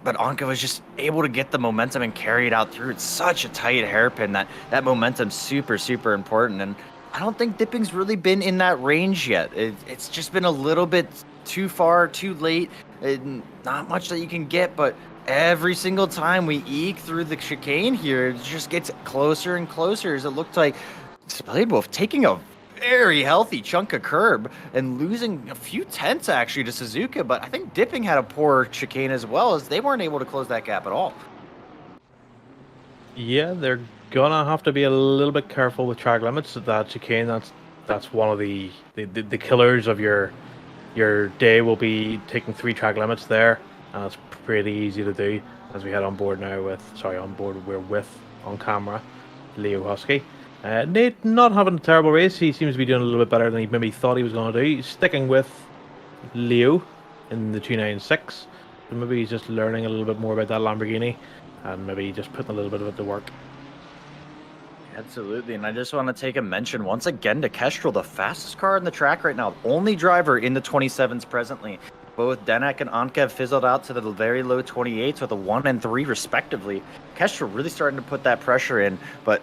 But Anka was just able to get the momentum and carry it out through. It's such a tight hairpin that momentum's super, super important. And I don't think Dipping's really been in that range yet. It's just been a little bit too far, too late. Not much that you can get, but every single time we eke through the chicane here, it just gets closer and closer as it looked like Blade Wolf taking a very healthy chunk of curb and losing a few tenths actually to Suzuka, but I think Dipping had a poor chicane as well as they weren't able to close that gap at all.
Yeah, they're gonna have to be a little bit careful with track limits. That chicane, that's one of the killers of your day. Will be taking 3 track limits there, and it's pretty easy to do. As we head on board now we're with on camera Leo Husky. Nate not having a terrible race. He seems to be doing a little bit better than he maybe thought he was going to do. He's sticking with Leo in the 296. So maybe he's just learning a little bit more about that Lamborghini, and maybe just putting a little bit of it to work.
Absolutely, and I just want to take a mention once again to Kestrel, the fastest car on the track right now, only driver in the 27s presently. Both Danak and Anka have fizzled out to the very low 28s with a 1 and 3 respectively. Kestrel really starting to put that pressure in, but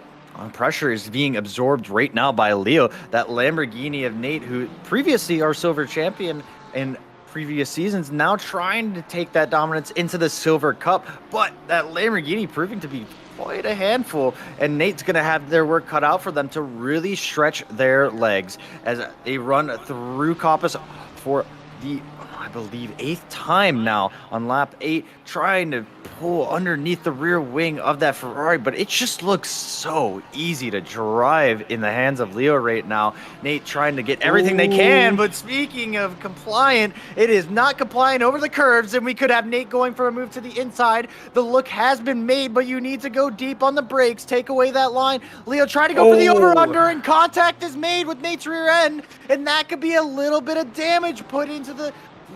pressure is being absorbed right now by Leo. That Lamborghini of Nate, who previously our silver champion in previous seasons, now trying to take that dominance into the Silver Cup, but that Lamborghini proving to be quite a handful, and Nate's going to have their work cut out for them to really stretch their legs as they run through Coppice for the, I believe, 8th time now on lap 8, trying to pull underneath the rear wing of that Ferrari, but it just looks so easy to drive in the hands of Leo right now. Nate trying to get everything they can, but speaking of compliant, it is not compliant over the curves, and we could have Nate going for a move to the inside. The look has been made, but you need to go deep on the brakes, take away that line. Leo trying to go for the over-under, and contact is made with Nate's rear end, and that could be a little bit of damage put into the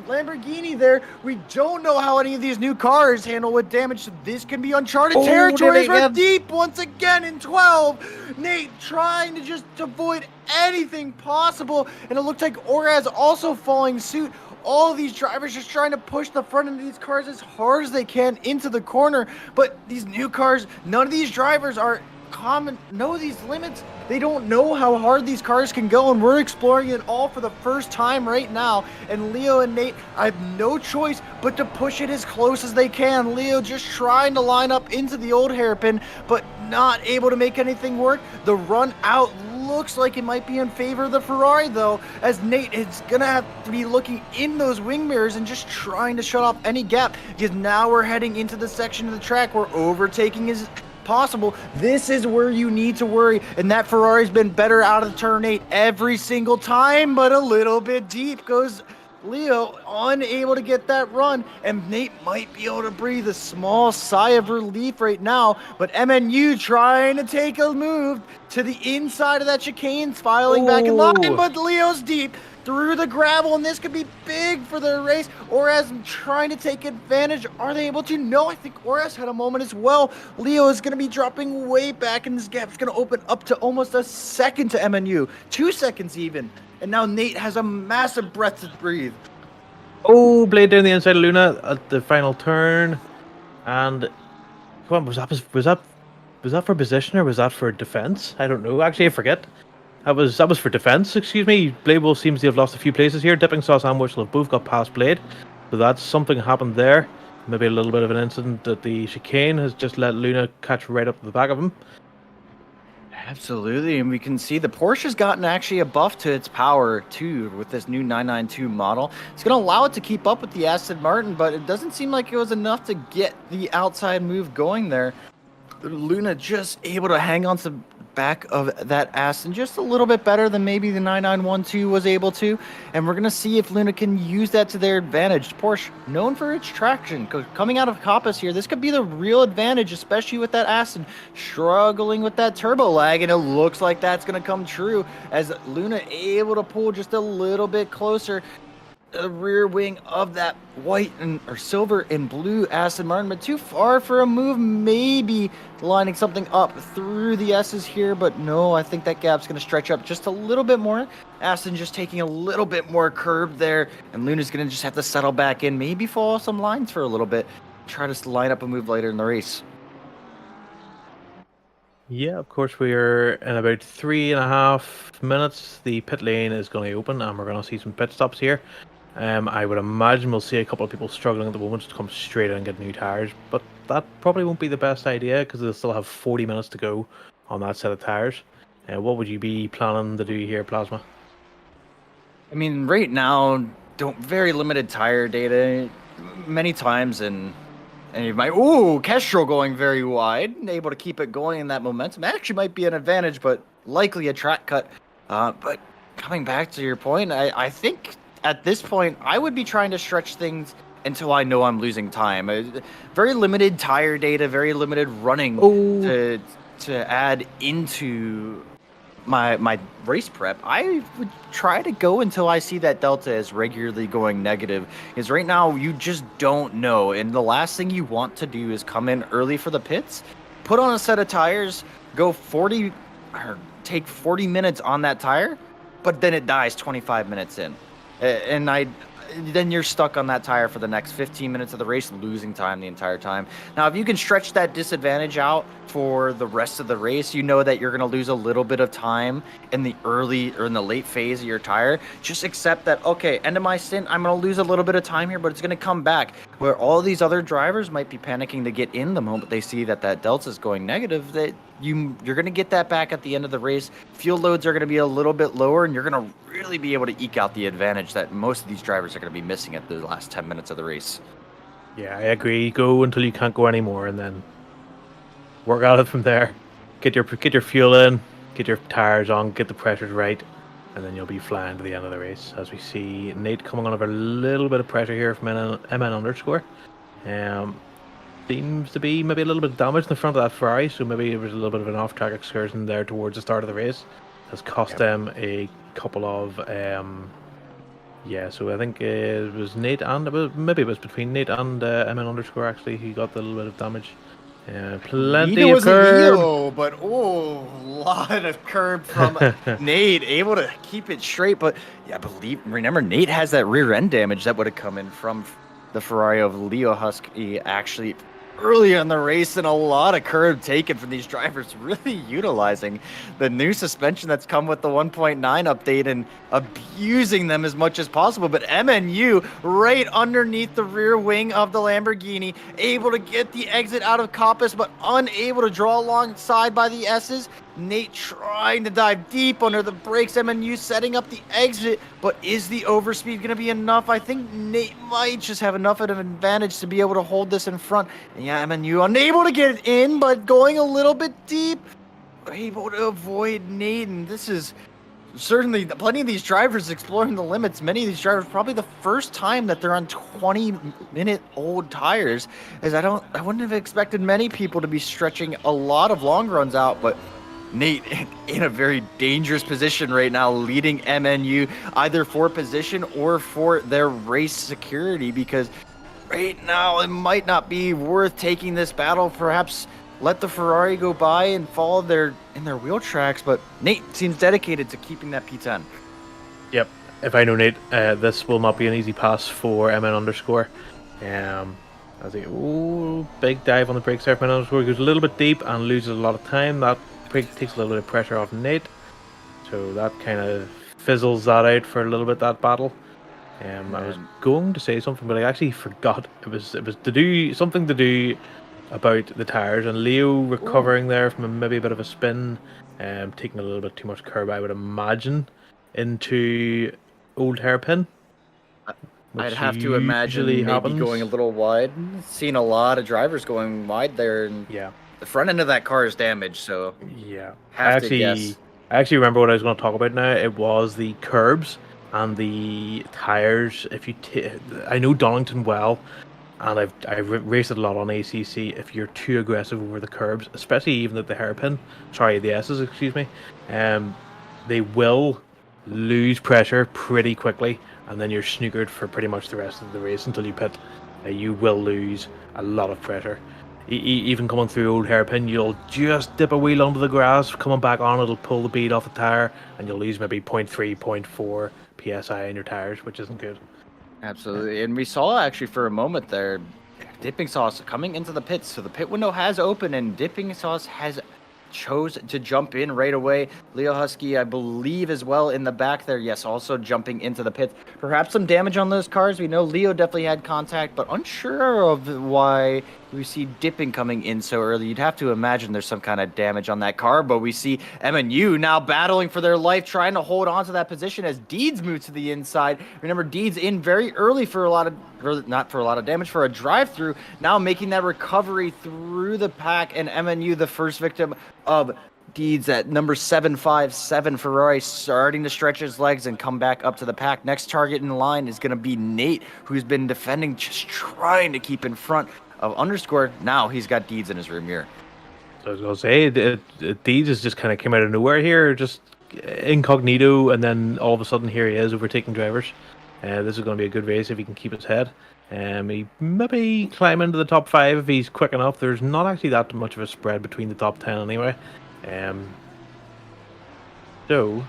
Lamborghini there. We don't know how any of these new cars handle with damage, so this can be uncharted territory. We're deep once again in 12. Nate trying to just avoid anything possible, and it looked like Oraz also following suit. all these drivers just trying to push the front end of these cars as hard as they can into the corner. But these new cars, none of these drivers know these limits. They don't know how hard these cars can go, and we're exploring it all for the first time right now. And Leo and Nate, I have no choice but to push it as close as they can. Leo just trying to line up into the old hairpin, but not able to make anything work. The run out looks like it might be in favor of the Ferrari, though, as Nate is gonna have to be looking in those wing mirrors and just trying to shut off any gap, because now we're heading into the section of the track where overtaking is possible. This is where you need to worry, and that Ferrari's been better out of the turn 8 every single time, but a little bit deep goes Leo, unable to get that run, and Nate might be able to breathe a small sigh of relief right now, but MNU trying to take a move to the inside of that chicane, filing back in line, but Leo's deep through the gravel, and this could be big for the race. Orez trying to take advantage. Are they able to? No, I think Orez had a moment as well. Leo is going to be dropping way back, and this gap is going to open up to almost a second to MNU. 2 seconds even. And now Nate has a massive breath to breathe.
Oh, blade down the inside of Luna at the final turn. And come on, was that for position or was that for defense? I don't know. Actually, I forget. That was for defense, excuse me. Blade Wolf seems to have lost a few places here. Dipping Sauce and Whistle have both got past Blade. So that's something happened there. Maybe a little bit of an incident that the chicane has just let Luna catch right up to the back of him.
Absolutely, and we can see the Porsche's gotten actually a buff to its power too with this new 992 model. It's going to allow it to keep up with the Aston Martin, but it doesn't seem like it was enough to get the outside move going there. Luna just able to hang on to the back of that Aston just a little bit better than maybe the 9912 was able to, and we're going to see if Luna can use that to their advantage. Porsche, known for its traction, coming out of Coppice here, this could be the real advantage, especially with that Aston struggling with that turbo lag, and it looks like that's going to come true as Luna able to pull just a little bit closer the rear wing of that white or silver and blue Aston Martin, but too far for a move, maybe lining something up through the S's here, but no, I think that gap's going to stretch up just a little bit more. Aston just taking a little bit more curve there, and Luna's going to just have to settle back in, maybe follow some lines for a little bit, try to line up a move later in the race.
Yeah, of course, we are in about 3.5 minutes. The pit lane is going to open, and we're going to see some pit stops here. I would imagine we'll see a couple of people struggling at the moment to come straight in and get new tires, but that probably won't be the best idea because they'll still have 40 minutes to go on that set of tires. What would you be planning to do here, Plasma?
I mean, right now, very limited tire data many times, and you might, Kestrel going very wide, able to keep it going in that momentum. Actually might be an advantage, but likely a track cut. But coming back to your point, I think at this point, I would be trying to stretch things until I know I'm losing time. Very limited tire data, very limited running to add into my race prep. I would try to go until I see that delta is regularly going negative. Because right now, you just don't know. And the last thing you want to do is come in early for the pits, put on a set of tires, go 40 or take 40 minutes on that tire, but then it dies 25 minutes in. And then you're stuck on that tire for the next 15 minutes of the race, losing time the entire time. Now, if you can stretch that disadvantage out for the rest of the race, you know that you're going to lose a little bit of time in the early or in the late phase of your tire. Just accept that, okay, end of my stint, I'm going to lose a little bit of time here, but it's going to come back. Where all these other drivers might be panicking to get in the moment they see that delta is going negative, that you're going to get that back at the end of the race. Fuel loads are going to be a little bit lower, and you're going to really be able to eke out the advantage that most of these drivers are going to be missing at the last 10 minutes of the race.
Yeah, I agree. Go until you can't go anymore, and then work at it from there. Get your fuel in, get your tires on, get the pressures right, and then you'll be flying to the end of the race. As we see Nate coming under a little bit of pressure here from MN underscore. Seems to be maybe a little bit damaged in the front of that Ferrari, so maybe it was a little bit of an off-track excursion there towards the start of the race. Has cost them a couple of so I think it was Nate and it was between Nate and MN underscore actually who got the little bit of damage. Plenty of curb.
Leo, but lot of curb from Nate, able to keep it straight. But yeah, remember, Nate has that rear end damage that would have come in from the Ferrari of Leo Husky actually early in the race, and a lot of curb taken from these drivers, really utilizing the new suspension that's come with the 1.9 update and abusing them as much as possible. But MNU right underneath the rear wing of the Lamborghini, able to get the exit out of Coppice, but unable to draw alongside by the S's. Nate trying to dive deep under the brakes. MNU setting up the exit, but is the overspeed going to be enough? I think Nate might just have enough of an advantage to be able to hold this in front. And yeah, MNU unable to get it in, but going a little bit deep, able to avoid Nate. And this is certainly plenty of these drivers exploring the limits. Many of these drivers probably the first time that they're on 20-minute-old tires, as I wouldn't have expected many people to be stretching a lot of long runs out, but Nate in a very dangerous position right now, leading MNU either for position or for their race security, because right now it might not be worth taking this battle. Perhaps let the Ferrari go by and follow in their wheel tracks, but Nate seems dedicated to keeping that P10.
Yep. If I know Nate, this will not be an easy pass for MN underscore. As he big dive on the brakes there for MN underscore, goes a little bit deep and loses a lot of time. That takes a little bit of pressure off Nate, so that kind of fizzles that out for a little bit, that battle. I was going to say something, but I actually forgot. It was to do something to do about the tires, and Leo recovering there from maybe a bit of a spin, taking a little bit too much curb, I would imagine, into old hairpin.
I'd have to imagine maybe going a little wide. Seen a lot of drivers going wide there, and
yeah,
the front end of that car is damaged, so
yeah.
I
actually remember what I was going to talk about now. It was the curbs and the tires. If you I know Donington well, and I've raced it a lot on ACC. If you're too aggressive over the curbs, especially even at the hairpin, the S's, excuse me, they will lose pressure pretty quickly, and then you're snookered for pretty much the rest of the race until you pit. You will lose a lot of pressure. Even coming through old hairpin, you'll just dip a wheel under the grass, coming back on, it'll pull the bead off the tire, and you'll lose maybe 0.3, 0.4 PSI in your tires, which isn't good.
Absolutely. And we saw actually for a moment there, Dipping Sauce coming into the pits. So the pit window has opened, and Dipping Sauce has chose to jump in right away. Leo Husky, I believe, as well in the back there. Yes, also jumping into the pits. Perhaps some damage on those cars. We know Leo definitely had contact, but unsure of why we see Dipping coming in so early. You'd have to imagine there's some kind of damage on that car, but we see MNU now battling for their life, trying to hold on to that position as Deeds moves to the inside. Remember, Deeds in very early for not for a lot of damage, for a drive-through, now making that recovery through the pack, and MNU the first victim of Deeds at number 757. Ferrari starting to stretch his legs and come back up to the pack. Next target in line is going to be Nate, who's been defending, just trying to keep in front of underscore. Now he's got Deeds in his rear mirror.
So I was going to say, Deeds has just kind of came out of nowhere here, just incognito, and then all of a sudden here he is overtaking drivers. This is going to be a good race if he can keep his head. He maybe climb into the top 5 if he's quick enough. There's not actually that much of a spread between the top 10 anyway. So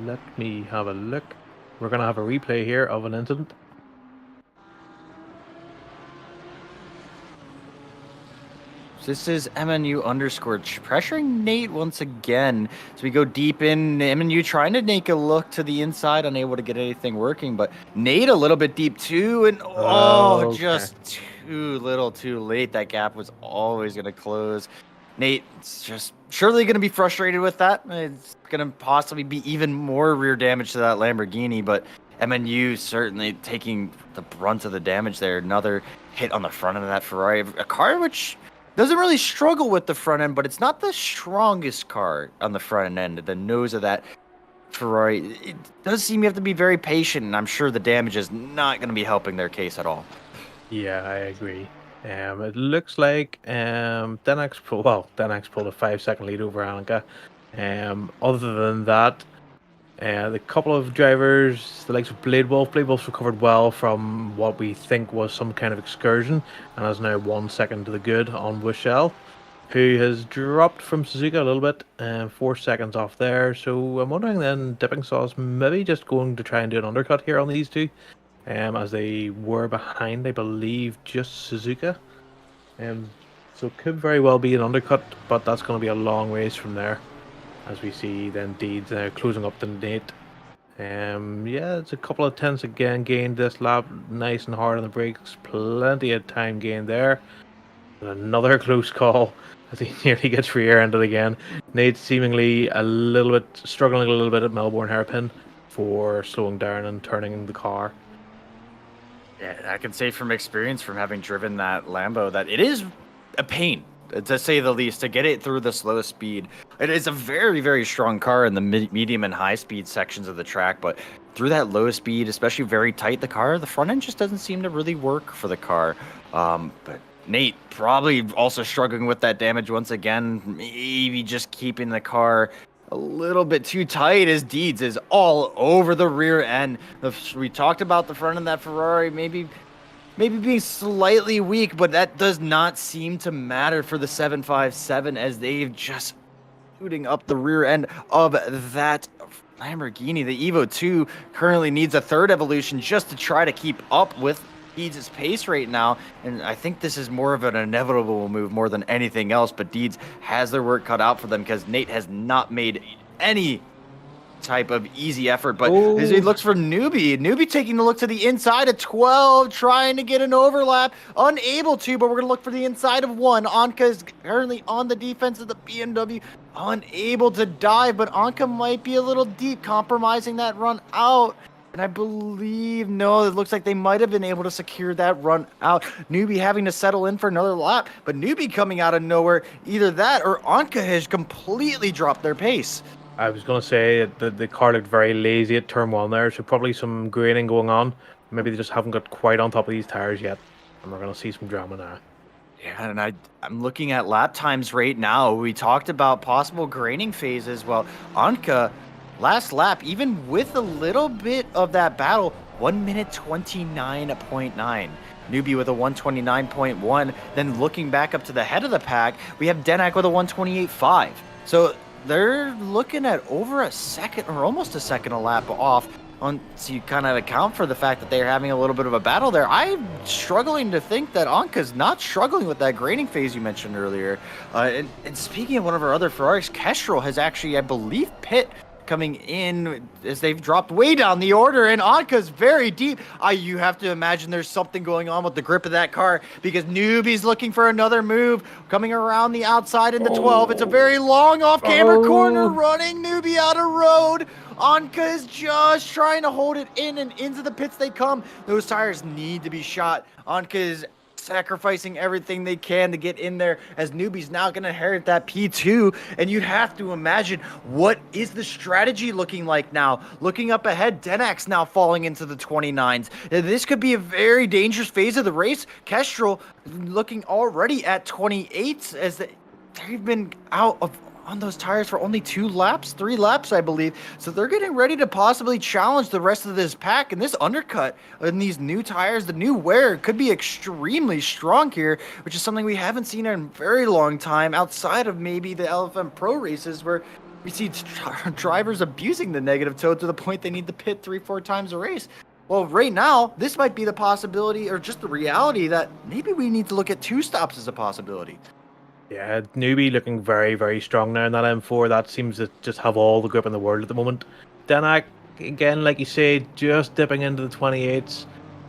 let me have a look. We're going to have a replay here of an incident.
This is MNU underscore pressuring Nate once again. So we go deep in. MNU trying to make a look to the inside, unable to get anything working. But Nate a little bit deep too. And okay. Just too little too late. That gap was always going to close. Nate's just surely going to be frustrated with that. It's going to possibly be even more rear damage to that Lamborghini. But MNU certainly taking the brunt of the damage there. Another hit on the front end of that Ferrari. A car which doesn't really struggle with the front end, but it's not the strongest car on the front end. The nose of that Ferrari, it does seem you have to be very patient, and I'm sure the damage is not going to be helping their case at all.
Yeah, I agree. It looks like Denax pulled a 5-second lead over Annika. Other than that, the couple of drivers, the likes of Blade Wolf's recovered well from what we think was some kind of excursion, and is now 1 second to the good on Wishell. who has dropped from Suzuka a little bit, 4 seconds off there. So I'm wondering then, Dipping Sauce maybe just going to try and do an undercut here on these two, as they were behind, I believe, just Suzuka. So it could very well be an undercut, but that's going to be a long ways from there, as we see then Deeds closing up the Nate. Yeah, it's a couple of tenths again gained this lap, nice and hard on the brakes, plenty of time gained there. And another close call as he nearly gets rear-ended again. Nate seemingly struggling a little bit at Melbourne hairpin for slowing down and turning the car.
Yeah, I can say from experience, from having driven that Lambo, that it is a pain, to say the least, to get it through the slow speed. It is a very, very strong car in the medium and high speed sections of the track, but through that low speed, especially very tight, the front end just doesn't seem to really work for the car. But Nate probably also struggling with that damage once again, maybe just keeping the car a little bit too tight, as Deeds is all over the rear end. We talked about the front of that Ferrari maybe being slightly weak, but that does not seem to matter for the 757, as they've just shooting up the rear end of that Lamborghini. The Evo 2 currently needs a third evolution just to try to keep up with Deeds' pace right now, and I think this is more of an inevitable move more than anything else, but Deeds has their work cut out for them because Nate has not made any type of easy effort, but as he looks for Newbie taking a look to the inside of 12, trying to get an overlap, unable to, but we're gonna look for the inside of 1. Anka is currently on the defense of the BMW, unable to dive, but Anka might be a little deep, compromising that run out. And I believe, no, it looks like they might have been able to secure that run out. Newbie having to settle in for another lap, but Newbie coming out of nowhere. Either that or Anka has completely dropped their pace.
I was going to say that the car looked very lazy at turn 1 there, so probably some graining going on. Maybe they just haven't got quite on top of these tires yet, and we're going to see some drama now.
Yeah, and I'm looking at lap times right now. We talked about possible graining phases. Well, Anka, last lap, even with a little bit of that battle, 1 minute 29.9. Newbie with a 129.1. Then looking back up to the head of the pack, we have Denak with a 128.5. So they're looking at over a second or almost a second a lap off on, so you kind of account for the fact that they're having a little bit of a battle there. I'm struggling to think that Anka's not struggling with that graining phase you mentioned earlier. And speaking of one of our other Ferraris, Kestrel has actually, I believe, pit coming in as they've dropped way down the order, and Anka's very deep. You have to imagine there's something going on with the grip of that car, because Newbie's looking for another move, coming around the outside in the 12. It's a very long off-camber corner, running Newbie out of road. Anka is just trying to hold it in, and into the pits they come. Those tires need to be shot. Anka is sacrificing everything they can to get in there, as Newbie's now going to inherit that P2, and you'd have to imagine, what is the strategy looking like now? Looking up ahead, Denak's now falling into the 29s. This could be a very dangerous phase of the race. Kestrel looking already at 28s, as they've been out on those tires for only 3 laps, I believe. So they're getting ready to possibly challenge the rest of this pack. And this undercut in these new tires, the new wear, could be extremely strong here, which is something we haven't seen in a very long time, outside of maybe the LFM Pro races, where we see drivers abusing the negative toe to the point they need to pit 3-4 times a race. Well, right now, this might be the possibility, or just the reality, that maybe we need to look at 2 stops as a possibility.
Yeah, Newbie looking very, very strong now in that M4. That seems to just have all the grip in the world at the moment. Denak, again, like you say, just dipping into the 28s.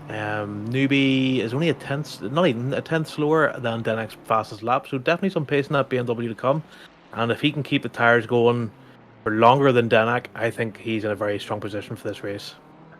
Newbie is only not even a tenth slower than Denak's fastest lap, so definitely some pace in that BMW to come. And if he can keep the tires going for longer than Denak, I think he's in a very strong position for this race.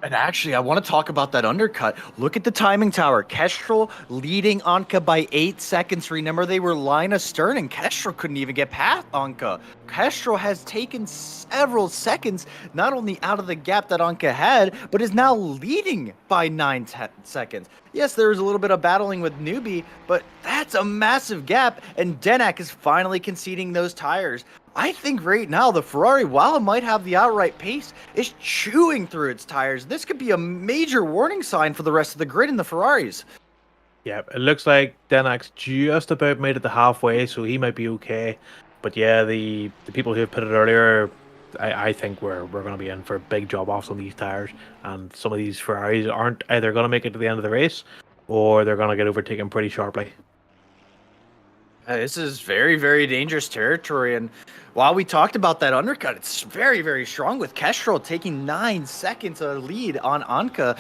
And actually, I want to talk about that undercut. Look at the timing tower. Kestrel leading Anka by 8 seconds. Remember, they were line astern, and Kestrel couldn't even get past Anka. Kestrel has taken several seconds, not only out of the gap that Anka had, but is now leading by 9-10 seconds. Yes, there was a little bit of battling with Newbie, but that's a massive gap, and Denak is finally conceding those tires. I think right now the Ferrari, while it might have the outright pace, is chewing through its tires. This could be a major warning sign for the rest of the grid in the Ferraris.
Yeah, it looks like Denak's just about made it to halfway, so he might be okay. But yeah, the people who have put it earlier, I think we're going to be in for a big job offs on these tires, and some of these Ferraris aren't either going to make it to the end of the race, or they're going to get overtaken pretty sharply.
This is very, very dangerous territory. And while we talked about that undercut, it's very, very strong with Kestrel taking 9 seconds of lead on Anka.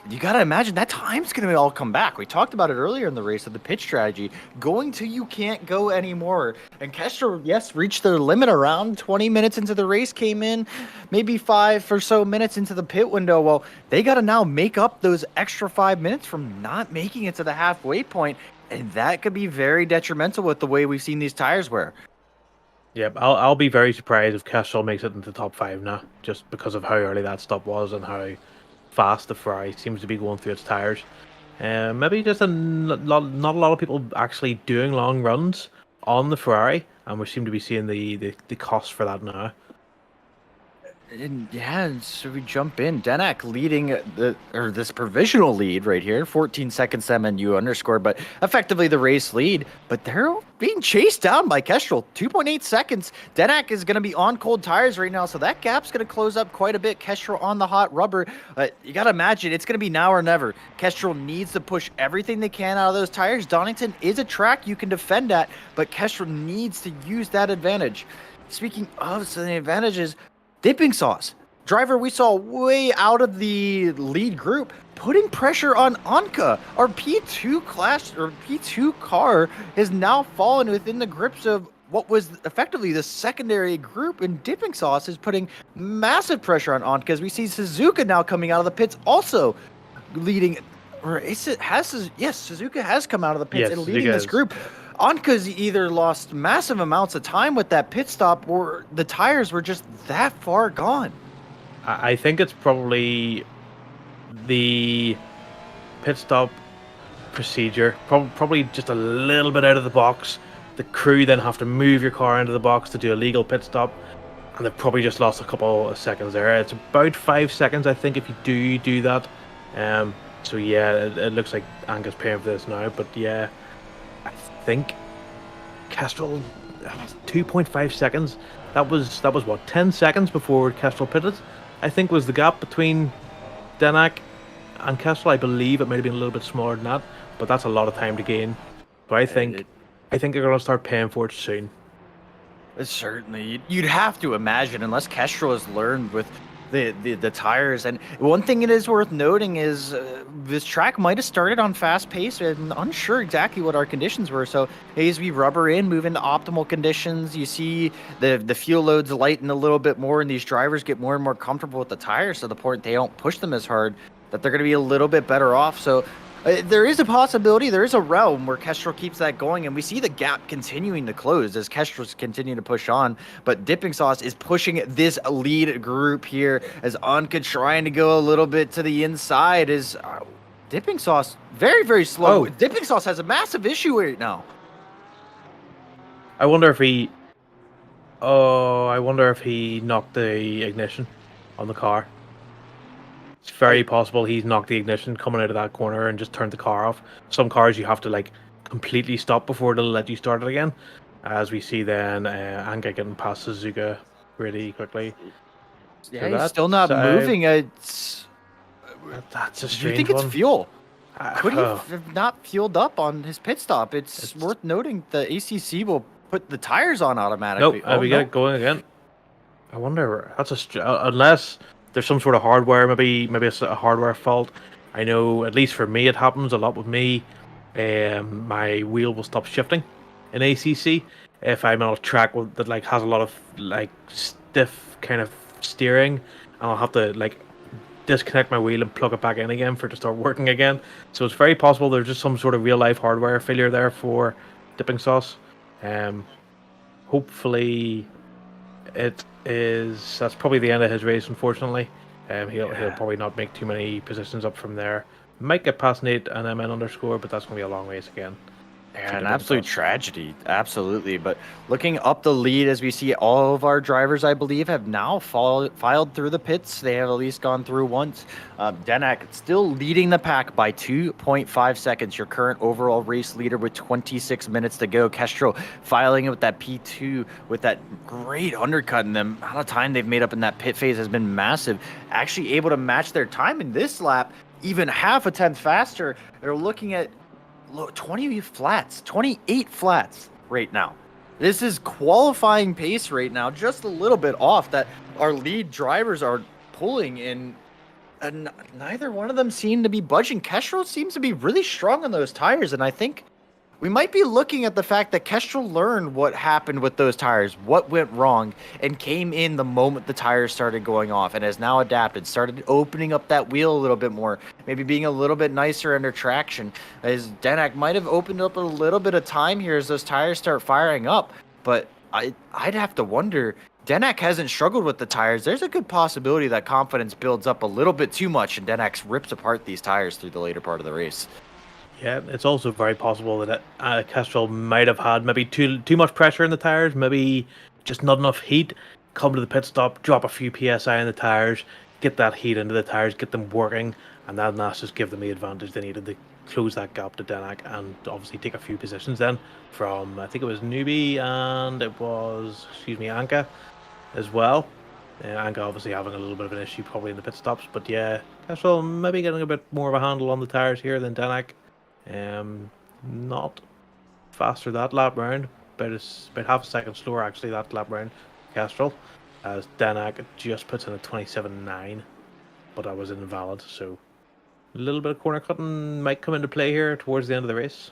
You got to imagine that time's going to all come back. We talked about it earlier in the race of the pit strategy. Going to you can't go anymore. And Kestrel, yes, reached their limit around 20 minutes into the race, came in maybe 5 or so minutes into the pit window. Well, they got to now make up those extra 5 minutes from not making it to the halfway point. And that could be very detrimental with the way we've seen these tires wear.
Yep, I'll be very surprised if Kestrel makes it into the top 5 now, just because of how early that stop was and how fast the Ferrari seems to be going through its tires. Maybe just not a lot of people actually doing long runs on the Ferrari, and we seem to be seeing the cost for that now.
And yeah, so we jump in. Denak leading this provisional lead right here, 14 seconds MNU underscore, but effectively the race lead. But they're being chased down by Kestrel, 2.8 seconds. Denak is going to be on cold tires right now, so that gap's going to close up quite a bit. Kestrel on the hot rubber. You got to imagine it's going to be now or never. Kestrel needs to push everything they can out of those tires. Donington is a track you can defend at, but Kestrel needs to use that advantage. Speaking of some advantages, Dipping Sauce, driver we saw way out of the lead group, putting pressure on Anka. Our P2 class or P2 car has now fallen within the grips of what was effectively the secondary group, and Dipping Sauce is putting massive pressure on Anka as we see Suzuka now coming out of the pits also leading. Or is it has yes, Suzuka has come out of the pits and leading this group. Anka's either lost massive amounts of time with that pit stop or the tires were just that far gone.
I think it's probably the pit stop procedure, probably just a little bit out of the box. The crew then have to move your car into the box to do a legal pit stop, and they've probably just lost a couple of seconds there. It's about 5 seconds, I think, if you do that. So yeah, it looks like Anka's paying for this now, but yeah, I think Kestrel 2.5 seconds. That was what, 10 seconds before Kestrel pitted, I think, was the gap between Denak and Kestrel. I believe it might have been a little bit smaller than that, but that's a lot of time to gain. So I think they're going to start paying for it soon.
Certainly, you'd have to imagine, unless Kestrel has learned with the tires. And one thing it is worth noting is this track might have started on fast pace and unsure exactly what our conditions were. So as we rubber in, move into optimal conditions, you see the fuel loads lighten a little bit more, and these drivers get more and more comfortable with the tires to the point they don't push them as hard, that they're going to be a little bit better off. So there is a possibility, there is a realm where Kestrel keeps that going, and we see the gap continuing to close as Kestrel's continue to push on. But Dipping Sauce is pushing this lead group here as Anka trying to go a little bit to the inside. Is Dipping Sauce very, very slow. Dipping Sauce has a massive issue right now.
I wonder if he knocked the ignition on the car. It's very possible he's knocked the ignition coming out of that corner and just turned the car off. Some cars you have to like completely stop before they'll let you start it again. As we see then Anka getting past Suzuka really quickly.
Yeah, so he's still not moving.
That's a strange one.
Do you think it's fuel? Could he have not fueled up on his pit stop? It's worth noting the ACC will put the tires on automatically.
Nope, we get it going again. I wonder, unless there's some sort of hardware, maybe it's a hardware fault. I know, at least for me, it happens a lot with me. My wheel will stop shifting in ACC if I'm on a track that like has a lot of like stiff kind of steering, and I'll have to like disconnect my wheel and plug it back in again for it to start working again. So it's very possible there's just some sort of real life hardware failure there for Dipping Sauce. Hopefully that's probably the end of his race, unfortunately. He'll probably not make too many positions up from there. Might get past Nate and MN underscore, but that's going to be a long race again.
Yeah,
take
an
their time
absolute
across.
tragedy. Absolutely. But looking up the lead, as we see all of our drivers, I believe, have now filed through the pits. They have at least gone through once. Denak still leading the pack by 2.5 seconds. Your current overall race leader with 26 minutes to go. Kestrel filing with that P2 with that great undercut. And the amount of time they've made up in that pit phase has been massive. Actually able to match their time in this lap, even half a tenth faster. They're looking at 20 flats, 28 flats right now. This is qualifying pace right now, just a little bit off that our lead drivers are pulling in. And neither one of them seem to be budging. Kestrel seems to be really strong on those tires, and I think we might be looking at the fact that Kestrel learned what happened with those tires, what went wrong, and came in the moment the tires started going off, and has now adapted, started opening up that wheel a little bit more, maybe being a little bit nicer under traction. As Denak might have opened up a little bit of time here as those tires start firing up, but I'd have to wonder. Denak hasn't struggled with the tires. There's a good possibility that confidence builds up a little bit too much, and Denak rips apart these tires through the later part of the race.
Yeah, it's also very possible that Kestrel might have had maybe too much pressure in the tires, maybe just not enough heat. Come to the pit stop, drop a few psi in the tires, get that heat into the tires, get them working, and then that's just give them the advantage they needed to close that gap to Denak and obviously take a few positions then from, I think it was Newbie and it was, excuse me, Anka as well. Anka obviously having a little bit of an issue probably in the pit stops, but yeah, Kestrel maybe getting a bit more of a handle on the tires here than Denak. Not faster that lap round, about half a second slower actually that lap round. Kestrel, as Denak just puts in a 27.9, but that was invalid. So a little bit of corner cutting might come into play here towards the end of the race.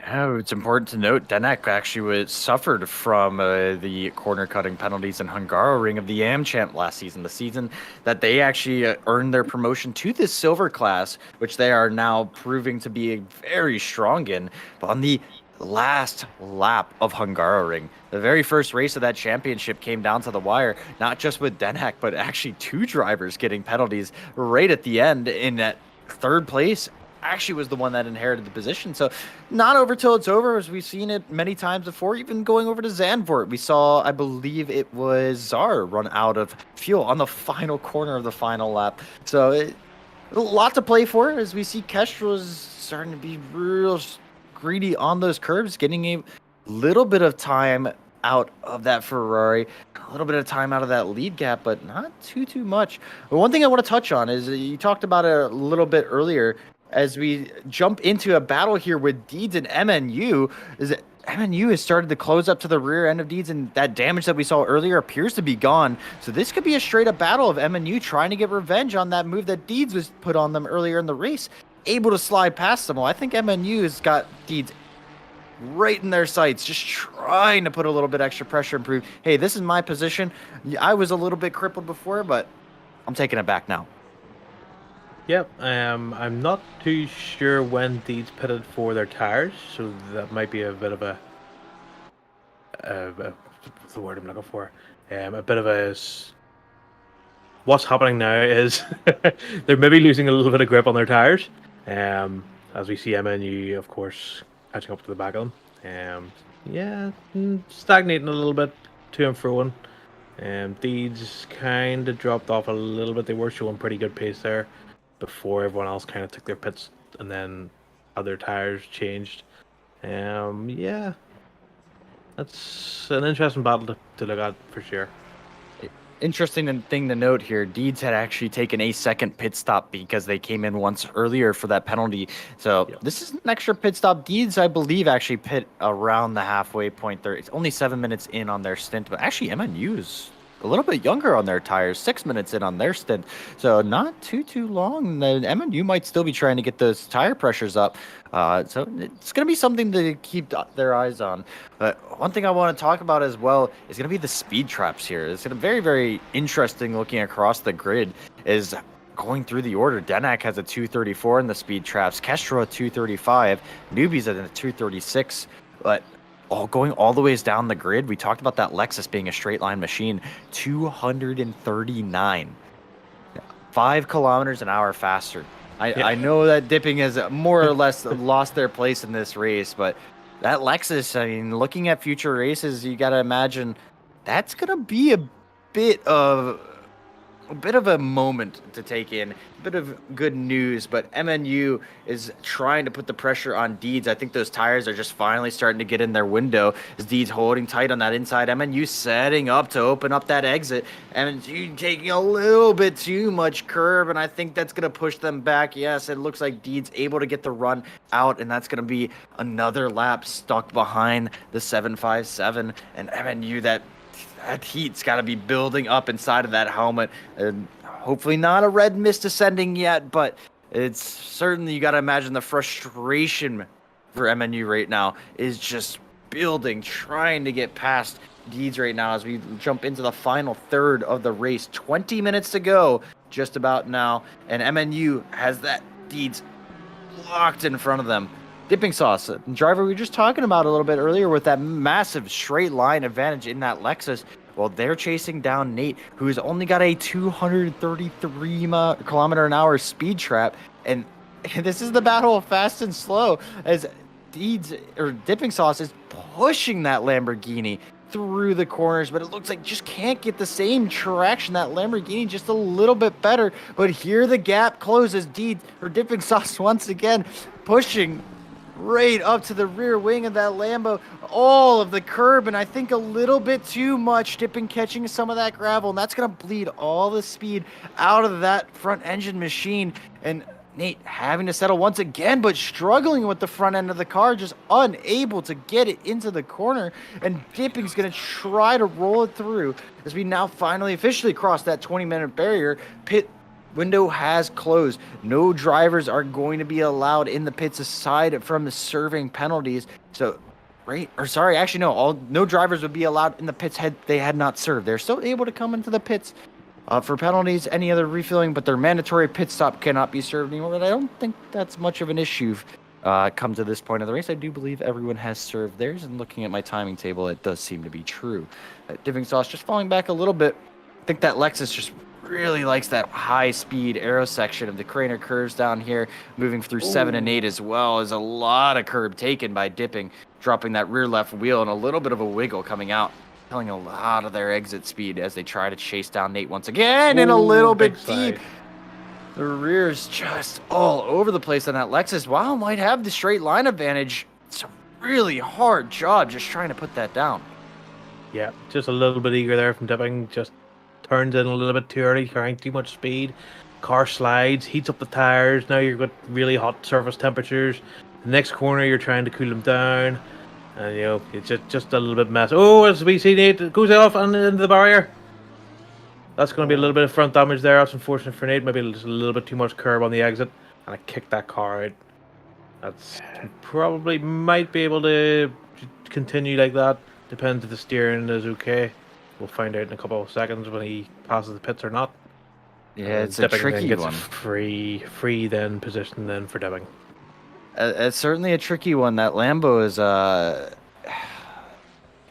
Oh, it's important to note Denak actually suffered from the corner cutting penalties in Hungaroring of the AmChamp last season, the season that they actually earned their promotion to this silver class, which they are now proving to be very strong in. But on the last lap of Hungaroring, the very first race of that championship came down to the wire, not just with Denak, but actually two drivers getting penalties right at the end. In that third place actually was the one that inherited the position. So not over till it's over, as we've seen it many times before, even going over to Zandvoort. We saw, I believe it was Czar run out of fuel on the final corner of the final lap. So a lot to play for, as we see Kestrel is starting to be real greedy on those curves, getting a little bit of time out of that Ferrari, a little bit of time out of that lead gap, but not too much. But one thing I want to touch on is you talked about it a little bit earlier, as we jump into a battle here with Deeds and MNU, is that MNU has started to close up to the rear end of Deeds, and that damage that we saw earlier appears to be gone. So this could be a straight up battle of MNU trying to get revenge on that move that Deeds was put on them earlier in the race, able to slide past them. Well, I think MNU has got Deeds right in their sights, just trying to put a little bit extra pressure and prove, hey, this is my position. I was a little bit crippled before, but I'm taking it back now.
Yep, I'm not too sure when Deeds pitted for their tires, so that might be a bit of a what's the word I'm looking for? A bit of a. What's happening now is they're maybe losing a little bit of grip on their tires, as we see MNU, of course, catching up to the back of them. Yeah, stagnating a little bit to and fro. Deeds kind of dropped off a little bit. They were showing pretty good pace there before everyone else kind of took their pits and then had their tires changed. Yeah, that's an interesting battle to look at for sure.
Interesting thing to note here, Deeds had actually taken a second pit stop because they came in once earlier for that penalty. So This is an extra pit stop. Deeds, I believe, actually pit around the halfway point there. It's only 7 minutes in on their stint, but actually MNU is a little bit younger on their tires, 6 minutes in on their stint. So not too long. The MNU might still be trying to get those tire pressures up. So it's going to be something to keep their eyes on. One thing I want to talk about as well is going to be the speed traps here. It's going to be very, very interesting looking across the grid is going through the order. Denak has a 234 in the speed traps. Kestrel a 235. Newbies at a 236. But going all the ways down the grid, we talked about that Lexus being a straight line machine, 239. 5 kilometers an hour faster. I know that Dipping has more or less lost their place in this race, but that Lexus, I mean, looking at future races, you got to imagine that's going to be bit of a bit of a moment to take in, a bit of good news, but MNU is trying to put the pressure on Deeds. I think those tires are just finally starting to get in their window as Deeds holding tight on that inside. MNU setting up to open up that exit. MNU taking a little bit too much curb, and I think that's going to push them back. Yes, it looks like Deeds able to get the run out, and that's going to be another lap stuck behind the 757, and MNU that heat's got to be building up inside of that helmet. And hopefully not a red mist ascending yet, but it's certainly, you got to imagine the frustration for MNU right now is just building, trying to get past Deeds right now as we jump into the final third of the race. 20 minutes to go just about now, and MNU has that Deeds locked in front of them. Dipping Sauce, driver we were just talking about a little bit earlier with that massive straight line advantage in that Lexus. Well, they're chasing down Nate, who's only got a 233 kilometer an hour speed trap. And this is the battle of fast and slow as Dipping Sauce is pushing that Lamborghini through the corners, but it looks like just can't get the same traction. That Lamborghini just a little bit better, but here the gap closes. Dipping Sauce once again pushing right up to the rear wing of that Lambo, all of the curb, and I think a little bit too much. Dipping catching some of that gravel, and that's going to bleed all the speed out of that front engine machine. And Nate having to settle once again, but struggling with the front end of the car, just unable to get it into the corner. And Dipping's going to try to roll it through as we now finally officially cross that 20-minute barrier. Pit window has closed. No drivers are going to be allowed in the pits aside from the serving penalties. So, no drivers would be allowed in the pits had they had not served. They're still able to come into the pits for penalties, any other refilling, but their mandatory pit stop cannot be served anymore. But I don't think that's much of an issue come to this point of the race. I do believe everyone has served theirs, and looking at my timing table, it does seem to be true. Dipping Sauce just falling back a little bit. I think that Lexus just really likes that high-speed aero section of the Craner curves down here, moving through 7 and 8 as well. Is a lot of curb taken by Dipping, dropping that rear left wheel and a little bit of a wiggle coming out, telling a lot of their exit speed as they try to chase down Nate once again, and a little bit deep. The rear's just all over the place on that Lexus. While might have the straight line advantage, it's a really hard job just trying to put that down.
Yeah, just a little bit eager there from Dipping, just turns in a little bit too early, carrying too much speed. Car slides, heats up the tires. Now you've got really hot surface temperatures. The next corner, you're trying to cool them down. And, it's just a little bit mess. Oh, as we see Nate, it goes off and into the barrier. That's going to be a little bit of front damage there. That's unfortunate for Nate. Maybe just a little bit too much curb on the exit. And I kicked that car out. That's probably might be able to continue like that. Depends if the steering is okay. We'll find out in a couple of seconds when he passes the pits or not.
Yeah, it's a tricky one.
Free then position then for Dipping.
It's certainly a tricky one. That Lambo is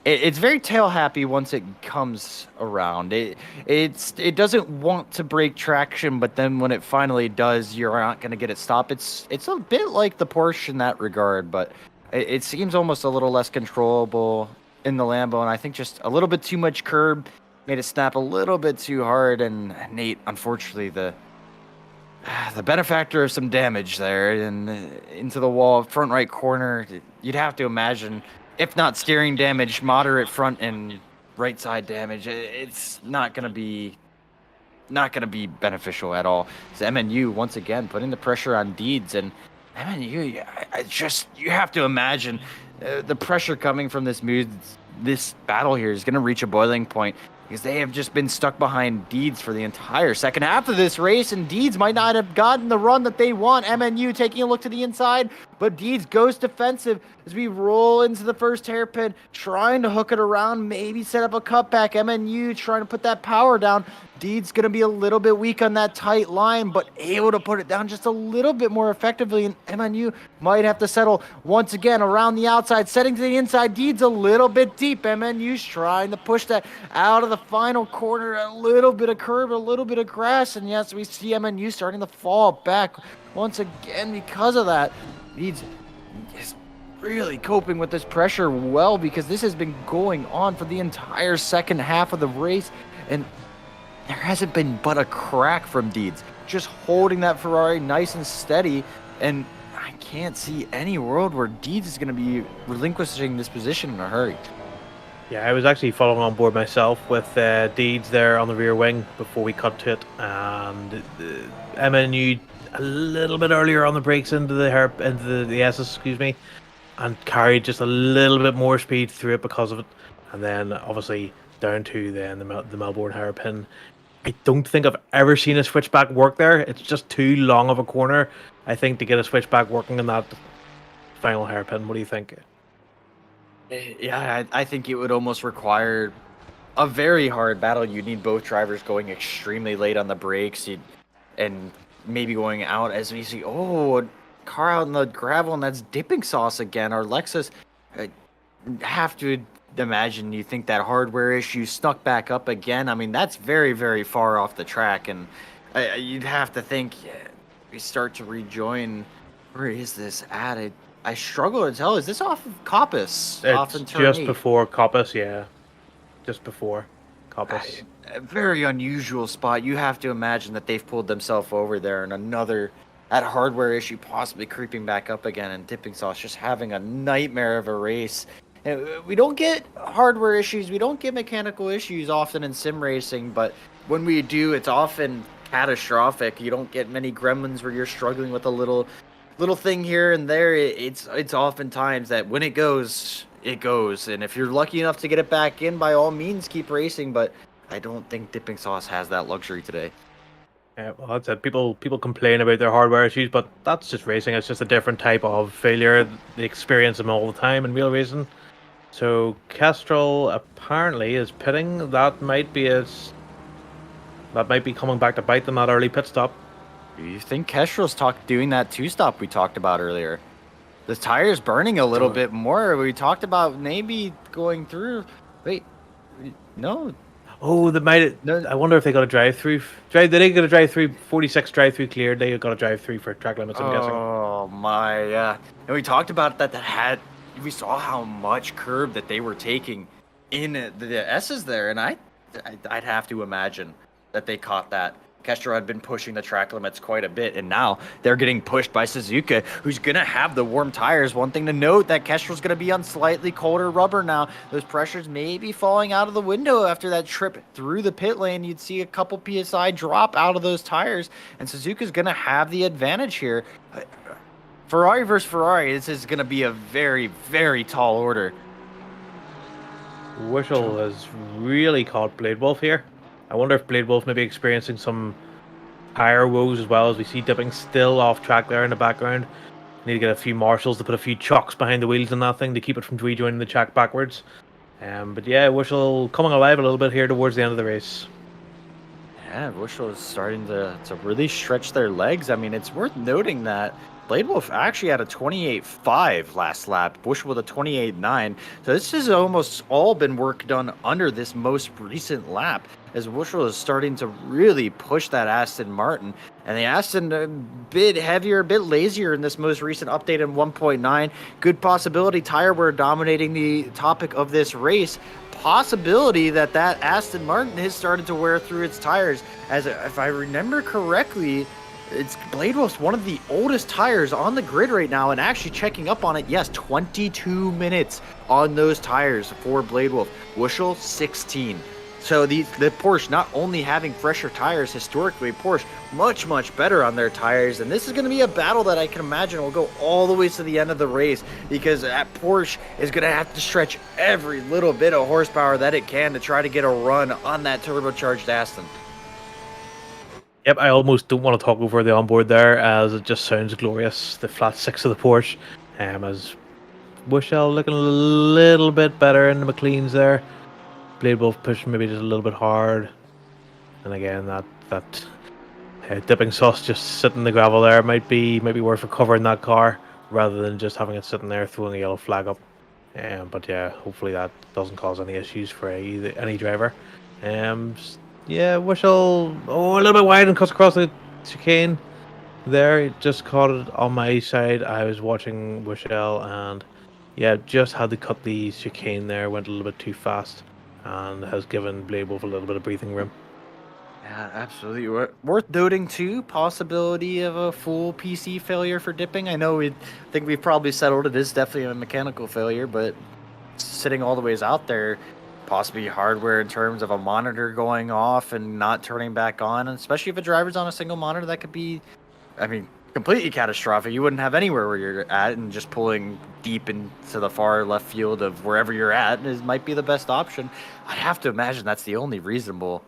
it's very tail happy once it comes around. It doesn't want to break traction, but then when it finally does, you're not going to get it stopped. It's a bit like the Porsche in that regard, but it seems almost a little less controllable in the Lambo, and I think just a little bit too much curb made it snap a little bit too hard, and Nate, unfortunately, the benefactor of some damage there and into the wall, front right corner. You'd have to imagine, if not steering damage, moderate front and right side damage. It's not gonna be beneficial at all. So MNU once again putting the pressure on Deeds, and MNU, you have to imagine the pressure coming from this battle here is going to reach a boiling point because they have just been stuck behind Deeds for the entire second half of this race, and Deeds might not have gotten the run that they want. MNU taking a look to the inside, but Deeds goes defensive as we roll into the first hairpin, trying to hook it around, maybe set up a cutback. MNU trying to put that power down. Deeds going to be a little bit weak on that tight line, but able to put it down just a little bit more effectively, and MNU might have to settle once again around the outside, setting to the inside. Deeds a little bit deep. MNU's trying to push that out of the final corner, a little bit of curb, a little bit of grass, and yes, we see MNU starting to fall back once again because of that. Deeds is really coping with this pressure well, because this has been going on for the entire second half of the race, and there hasn't been but a crack from Deeds. Just holding that Ferrari nice and steady, and I can't see any world where Deeds is going to be relinquishing this position in a hurry.
Yeah, I was actually following on board myself with Deeds there on the rear wing before we cut to it, and MNU a little bit earlier on the brakes into the S's, and carried just a little bit more speed through it because of it, and then obviously down to then the Melbourne hairpin. I don't think I've ever seen a switchback work there. It's just too long of a corner, I think, to get a switchback working in that final hairpin. What do you think?
Yeah, I think it would almost require a very hard battle. You need both drivers going extremely late on the brakes, and maybe going out as we see, a car out in the gravel, and that's dipping sauce again. Our Lexus, have to imagine you think that hardware issue snuck back up again. I mean, that's very, very far off the track, and you'd have to think we start to rejoin. Where is this at? I struggle to tell. Is this off of Coppice?
It's just before Coppice, yeah. Just before Coppice.
A very unusual spot. You have to imagine that they've pulled themselves over there, and that hardware issue possibly creeping back up again, and Dipping Sauce just having a nightmare of a race. We don't get hardware issues, we don't get mechanical issues often in sim racing, but when we do, it's often catastrophic. You don't get many gremlins where you're struggling with a little thing here and there. It's oftentimes that when it goes, and if you're lucky enough to get it back in, by all means, keep racing, but I don't think Dipping Sauce has that luxury today.
Yeah, well, that's it. People complain about their hardware issues, but that's just racing. It's just a different type of failure. They experience them all the time in real racing. So Kestrel apparently is pitting. That might be coming back to bite them, that early pit stop.
Do you think Kestrel's doing that two-stop we talked about earlier? The tire's burning a little bit more. We talked about maybe going through. Wait, no.
Oh, they might. No, I wonder if they got a drive-through. They didn't get a drive-through. 46 drive-through cleared. They got a drive-through for track limits, I'm guessing.
Oh my, yeah. And we talked about that. We saw how much curb that they were taking in the S's there, and I'd have to imagine that they caught that. Kestrel had been pushing the track limits quite a bit, and now they're getting pushed by Suzuka, who's going to have the warm tires. One thing to note, that Kestrel's going to be on slightly colder rubber now. Those pressures may be falling out of the window after that trip through the pit lane. You'd see a couple PSI drop out of those tires, and Suzuka's going to have the advantage here. Ferrari versus Ferrari, this is going to be a very, very tall order.
Wishel has really caught Blade Wolf here. I wonder if Blade Wolf may be experiencing some tire woes as well, as we see Dipping still off track there in the background. Need to get a few marshals to put a few chocks behind the wheels on that thing to keep it from rejoining the track backwards. But yeah, Wishel coming alive a little bit here towards the end of the race.
Yeah, Wishel is starting to really stretch their legs. I mean, it's worth noting that Blade Wolf actually had a 28.5 last lap, Bush with a 28.9. So this has almost all been work done under this most recent lap, as Bushel is starting to really push that Aston Martin. And the Aston a bit heavier, a bit lazier in this most recent update in 1.9. Good possibility tire wear dominating the topic of this race. Possibility that Aston Martin has started to wear through its tires. As if I remember correctly, it's Blade Wolf's one of the oldest tires on the grid right now, and actually checking up on it, yes, 22 minutes on those tires for Blade Wolf. Wishel, 16. So the Porsche not only having fresher tires historically, Porsche much, much better on their tires, and this is going to be a battle that I can imagine will go all the way to the end of the race, because that Porsche is going to have to stretch every little bit of horsepower that it can to try to get a run on that turbocharged Aston.
Yep, I almost don't want to talk over the onboard there, as it just sounds glorious. The flat six of the Porsche, as Bushell looking a little bit better in the McLean's there. Blade Wolf pushing maybe just a little bit hard, and again that dipping sauce just sitting in the gravel there might be worth recovering that car rather than just having it sitting there throwing a yellow flag up. But yeah, hopefully that doesn't cause any issues for any driver. Um, yeah, Wishel, a little bit wide and cuts across the chicane there. He just caught it on my side. I was watching Wishel and yeah, just had to cut the chicane there. Went a little bit too fast and has given Blade Wolf a little bit of breathing room.
Yeah, absolutely. Worth noting too, possibility of a full PC failure for dipping. I know think we've probably settled it is definitely a mechanical failure, but sitting all the ways out there, possibly hardware in terms of a monitor going off and not turning back on, and especially if a driver's on a single monitor, that could be, I mean, completely catastrophic. You wouldn't have anywhere where you're at, and just pulling deep into the far left field of wherever you're at might be the best option. I have to imagine that's the only reasonable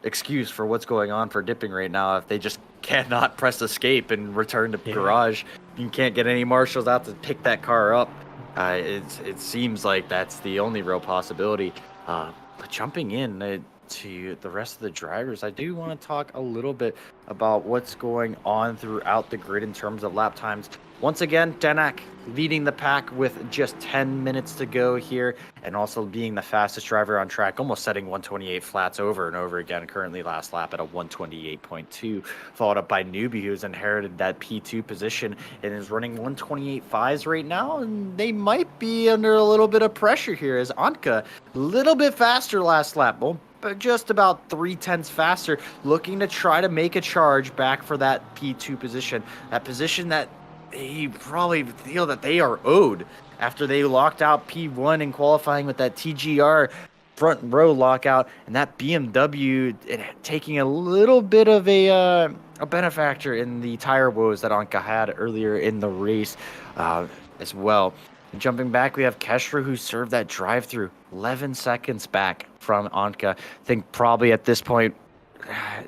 excuse for what's going on for dipping right now. If they just cannot press escape and return to garage, you can't get any marshals out to pick that car up. It seems like that's the only real possibility. But jumping in to the rest of the drivers, I do want to talk a little bit about what's going on throughout the grid in terms of lap times. Once again, Denak leading the pack with just 10 minutes to go here, and also being the fastest driver on track, almost setting 128 flats over and over again. Currently last lap at a 128.2, followed up by Newbie, who's inherited that P2 position and is running 128.5s right now, and they might be under a little bit of pressure here as Anka, a little bit faster last lap, but just about 0.3 faster, looking to try to make a charge back for that P2 position, that position that they probably feel that they are owed after they locked out P1 in qualifying with that TGR front row lockout, and that BMW taking a little bit of a benefactor in the tire woes that Anka had earlier in the race as well. And jumping back, we have Kestra, who served that drive-through 11 seconds back from Anka. I think probably at this point,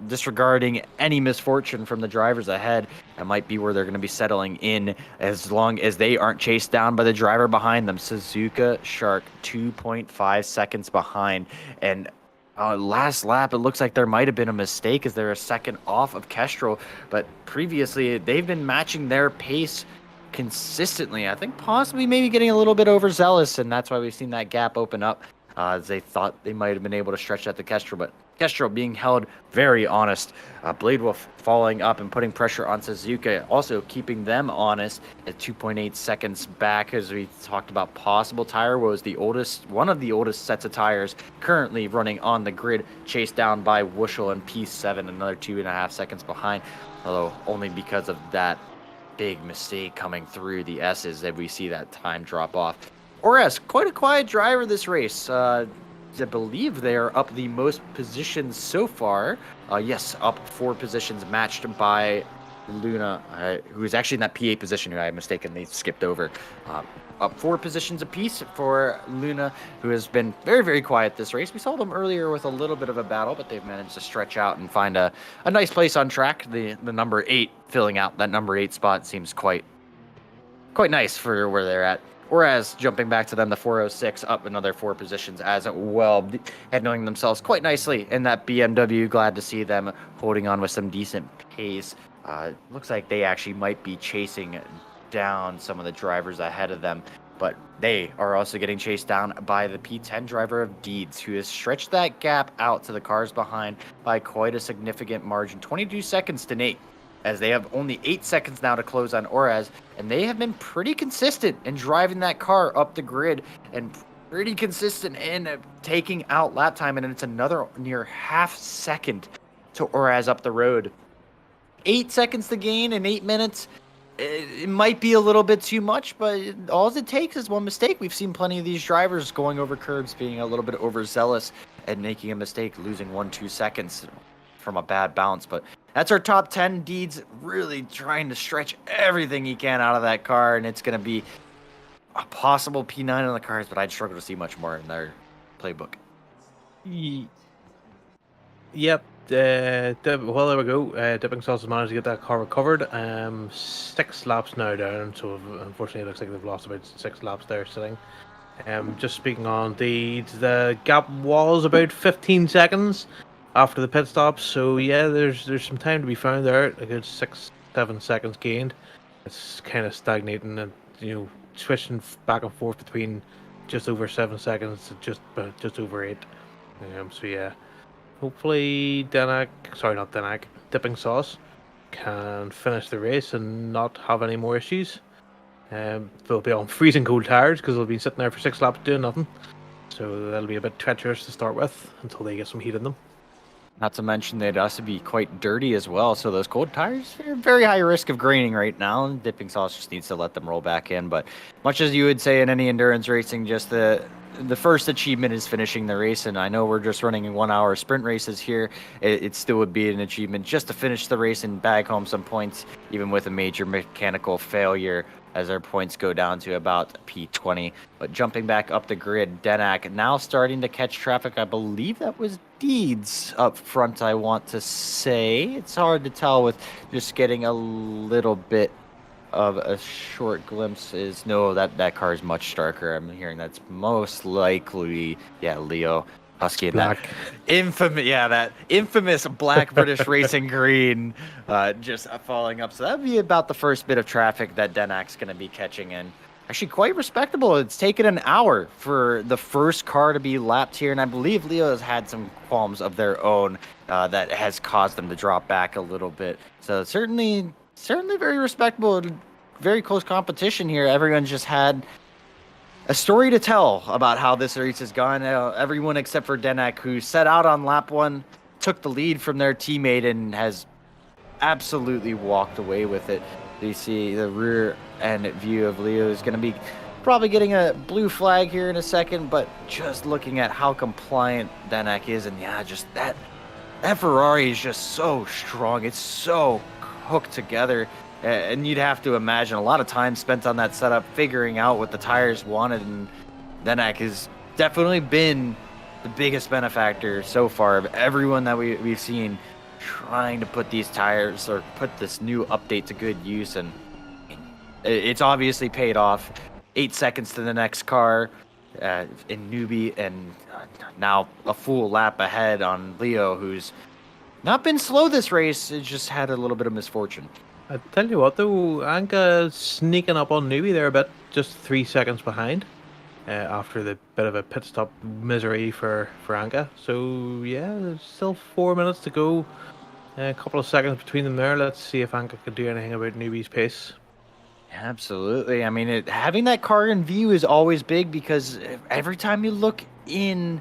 disregarding any misfortune from the drivers ahead, that might be where they're going to be settling in as long as they aren't chased down by the driver behind them. Suzuka Shark 2.5 seconds behind, and last lap it looks like there might have been a mistake as they're a second off of Kestrel, but previously they've been matching their pace consistently. I think possibly maybe getting a little bit overzealous, and that's why we've seen that gap open up as they thought they might have been able to stretch that to Kestrel, but Kestrel being held very honest. Blade Wolf falling up and putting pressure on Suzuka, also keeping them honest at 2.8 seconds back as we talked about possible tire woes. One of the oldest sets of tires currently running on the grid, chased down by Wushel and P7, another 2.5 seconds behind, although only because of that big mistake coming through the S's that we see that time drop off. Ores, quite a quiet driver this race. I believe they are up the most positions so far. Yes, up 4 positions, matched by Luna, who is actually in that P8 position, who I mistakenly skipped over. Up 4 positions apiece for Luna, who has been very, very quiet this race. We saw them earlier with a little bit of a battle, but they've managed to stretch out and find a nice place on track. The number 8 filling out that number 8 spot seems quite nice for where they're at. Whereas jumping back to them, the 406 up another 4 positions as well, handling themselves quite nicely in that BMW. Glad to see them holding on with some decent pace. Looks like they actually might be chasing down some of the drivers ahead of them, but they are also getting chased down by the P10 driver of Deeds, who has stretched that gap out to the cars behind by quite a significant margin, 22 seconds to Nate, as they have only 8 seconds now to close on Orez, and they have been pretty consistent in driving that car up the grid and pretty consistent in taking out lap time, and it's another near half second to Orez up the road. 8 seconds to gain in 8 minutes. It might be a little bit too much, but all it takes is one mistake. We've seen plenty of these drivers going over curbs, being a little bit overzealous and making a mistake, losing 1-2 seconds from a bad bounce. But that's our top 10. Deeds really trying to stretch everything he can out of that car, and it's going to be a possible P9 on the cars, but I'd struggle to see much more in their playbook.
Yep, well, there we go. Dipping Sauce has managed to get that car recovered. 6 laps now down, so unfortunately it looks like they've lost about 6 laps there sitting. Just speaking on the gap was about 15 seconds after the pit stop, so yeah, there's some time to be found there. A good 6-7 seconds gained. It's kind of stagnating and switching back and forth between just over 7 seconds to just over 8. So yeah. Hopefully Dipping Sauce can finish the race and not have any more issues. They'll be on freezing cold tires because they'll be sitting there for 6 laps doing nothing. So that'll be a bit treacherous to start with until they get some heat in them.
Not to mention they'd also be quite dirty as well. So those cold tires are very high risk of graining right now. And Dipping Sauce just needs to let them roll back in. But much as you would say in any endurance racing, just the first achievement is finishing the race. And I know we're just running 1 hour sprint races here. It still would be an achievement just to finish the race and bag home some points, even with a major mechanical failure, as our points go down to about P20. But jumping back up the grid, Denak now starting to catch traffic. I believe that was Deeds up front, I want to say. It's hard to tell with just getting a little bit of a short glimpse. No, that car is much starker. I'm hearing that's most likely, Leo Husky in
black.
That infamous black British racing green just falling up. So that'd be about the first bit of traffic that Denak's going to be catching in. Actually quite respectable. It's taken an hour for the first car to be lapped here, and I believe Leo has had some qualms of their own that has caused them to drop back a little bit. So certainly very respectable, very close competition here. Everyone's just had a story to tell about how this race has gone. Everyone except for Denak, who set out on lap 1, took the lead from their teammate and has absolutely walked away with it. You see the rear end view of Leo is going to be probably getting a blue flag here in a second, but just looking at how compliant Denak is, and just that Ferrari is just so strong. It's so hooked together. And you'd have to imagine a lot of time spent on that setup, figuring out what the tires wanted. And Denak has definitely been the biggest benefactor so far of everyone that we've seen trying to put these tires or put this new update to good use. And it's obviously paid off. 8 seconds to the next car in newbie, and now a full lap ahead on Leo, who's not been slow this race. It just had a little bit of misfortune.
I tell you what, though, Anka sneaking up on newbie there a bit, just 3 seconds behind after the bit of a pit stop misery for Anka. So yeah, there's still 4 minutes to go. A couple of seconds between them there. Let's see if Anka can do anything about newbie's pace.
Absolutely. I mean, having that car in view is always big, because every time you look in